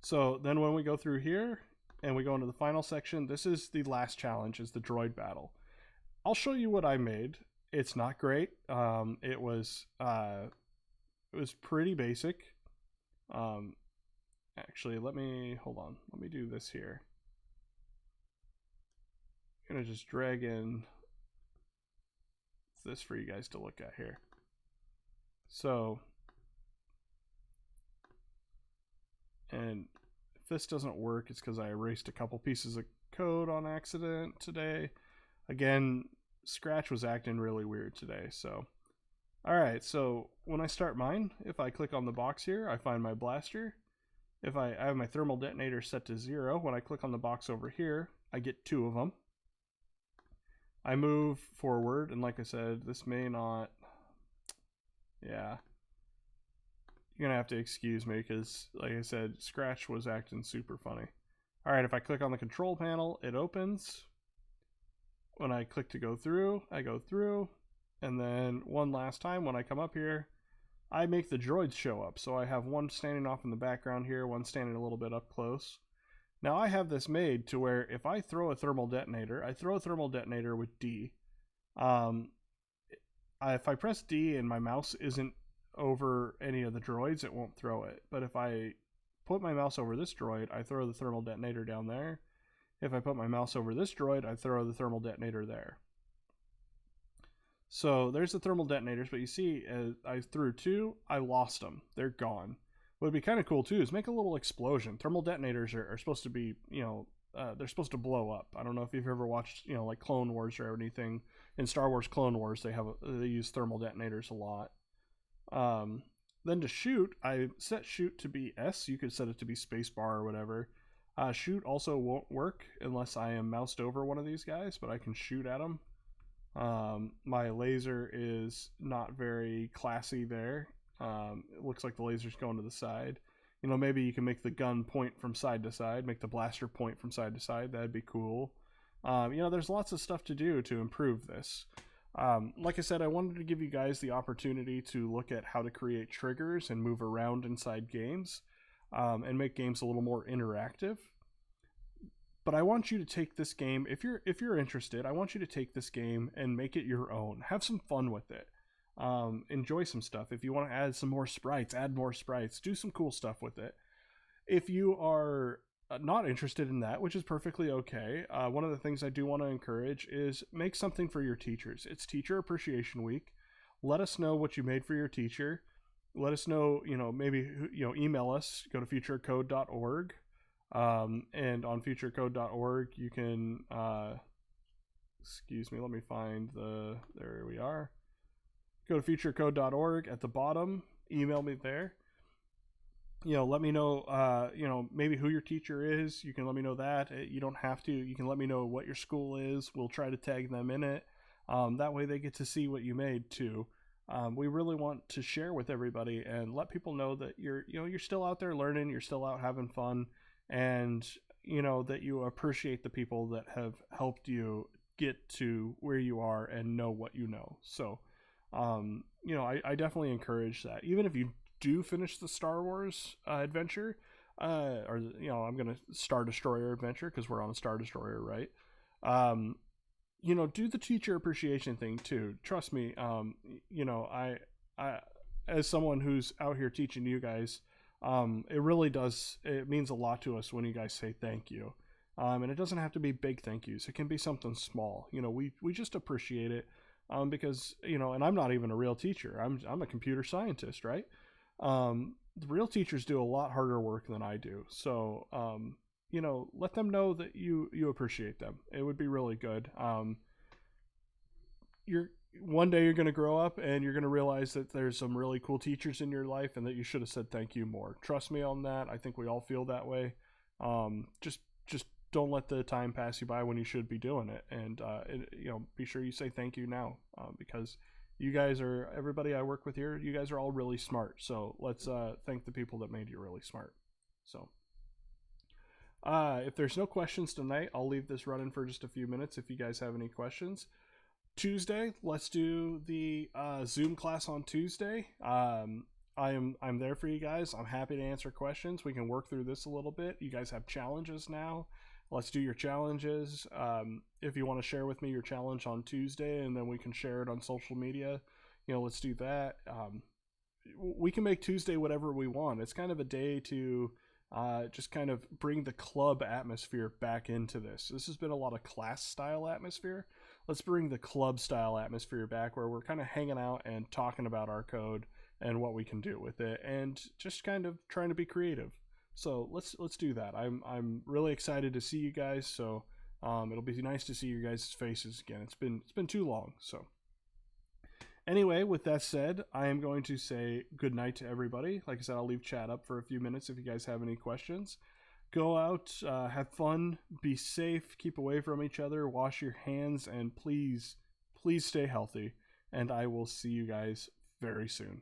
So then when we go through here and we go into the final section, this is the last challenge, is the droid battle. I'll show you what I made. It's not great. It was pretty basic. Actually, hold on. Let me do this here. I'm gonna just drag in this for you guys to look at here. So, and if this doesn't work, it's because I erased a couple pieces of code on accident today. Again, Scratch was acting really weird today. So, alright, so when I start mine, if I click on the box here, I find my blaster. If I have my thermal detonator set to 0, when I click on the box over here, I get 2 of them. I move forward, and like I said, this may not... Yeah. You're going to have to excuse me because, like I said, Scratch was acting super funny. Alright, if I click on the control panel, it opens. When I click to go through, I go through. And then one last time when I come up here, I make the droids show up. So I have one standing off in the background here, one standing a little bit up close. Now I have this made to where if I throw a thermal detonator, I throw a thermal detonator with D. If I press D and my mouse isn't over any of the droids, it won't throw it. But if I put my mouse over this droid, I throw the thermal detonator down there. If I put my mouse over this droid, I throw the thermal detonator there. So there's the thermal detonators, but you see, I threw 2, I lost them. They're gone. What would be kind of cool too is make a little explosion. Thermal detonators are supposed to be, they're supposed to blow up. I don't know if you've ever watched, like Clone Wars or anything. In Star Wars Clone Wars, they use thermal detonators a lot. Then to shoot, I set shoot to be S. You could set it to be spacebar or whatever. Shoot also won't work unless I am moused over one of these guys, but I can shoot at them. My laser is not very classy there. It looks like the laser's going to the side. Maybe you can make the gun point from side to side, make the blaster point from side to side. That'd be cool. There's lots of stuff to do to improve this. Like I said, I wanted to give you guys the opportunity to look at how to create triggers and move around inside games, and make games a little more interactive. But I want you to take this game, if you're interested, I want you to take this game and make it your own. Have some fun with it. Enjoy some stuff. If you want to add some more sprites, add more sprites. Do some cool stuff with it. If you are not interested in that, which is perfectly okay, one of the things I do want to encourage is make something for your teachers. It's Teacher Appreciation Week. Let us know what you made for your teacher. Let us know, maybe, email us. Go to futurecode.org. And on futurecode.org, you can, excuse me, let me find there we are. Go to futurecode.org at the bottom, email me there. Let me know, maybe who your teacher is. You can let me know that. You don't have to. You can let me know what your school is. We'll try to tag them in it. That way they get to see what you made too. We really want to share with everybody and let people know that you're still out there learning, you're still out having fun, and that you appreciate the people that have helped you get to where you are and know what you know. So, I definitely encourage that. Even if you do finish the Star Wars adventure, or I'm gonna Star Destroyer adventure because we're on a Star Destroyer, right? Do the teacher appreciation thing too. Trust me. I as someone who's out here teaching you guys, it really does. It means a lot to us when you guys say thank you. And it doesn't have to be big thank yous. It can be something small. We just appreciate it. Because, and I'm not even a real teacher. I'm a computer scientist, right? The real teachers do a lot harder work than I do. So, let them know that you appreciate them. It would be really good. one day you're going to grow up and you're going to realize that there's some really cool teachers in your life and that you should have said thank you more. Trust me on that. I think we all feel that way. Just don't let the time pass you by when you should be doing it. And, be sure you say thank you now, because you guys are, everybody I work with here, you guys are all really smart. So let's thank the people that made you really smart. So if there's no questions tonight, I'll leave this running for just a few minutes if you guys have any questions. Tuesday, let's do the Zoom class on Tuesday. I'm there for you guys. I'm happy to answer questions. We can work through this a little bit. You guys have challenges now. Let's do your challenges. If you want to share with me your challenge on Tuesday, and then we can share it on social media, let's do that. We can make Tuesday whatever we want. It's kind of a day to just kind of bring the club atmosphere back into this. This has been a lot of class style atmosphere. Let's bring the club style atmosphere back, where we're kind of hanging out and talking about our code and what we can do with it, and just kind of trying to be creative. So let's do that. I'm really excited to see you guys. So it'll be nice to see your guys' faces again. It's been too long. So anyway, with that said, I am going to say good night to everybody. Like I said, I'll leave chat up for a few minutes if you guys have any questions. Go out, have fun, be safe, keep away from each other, wash your hands, and please stay healthy. And I will see you guys very soon.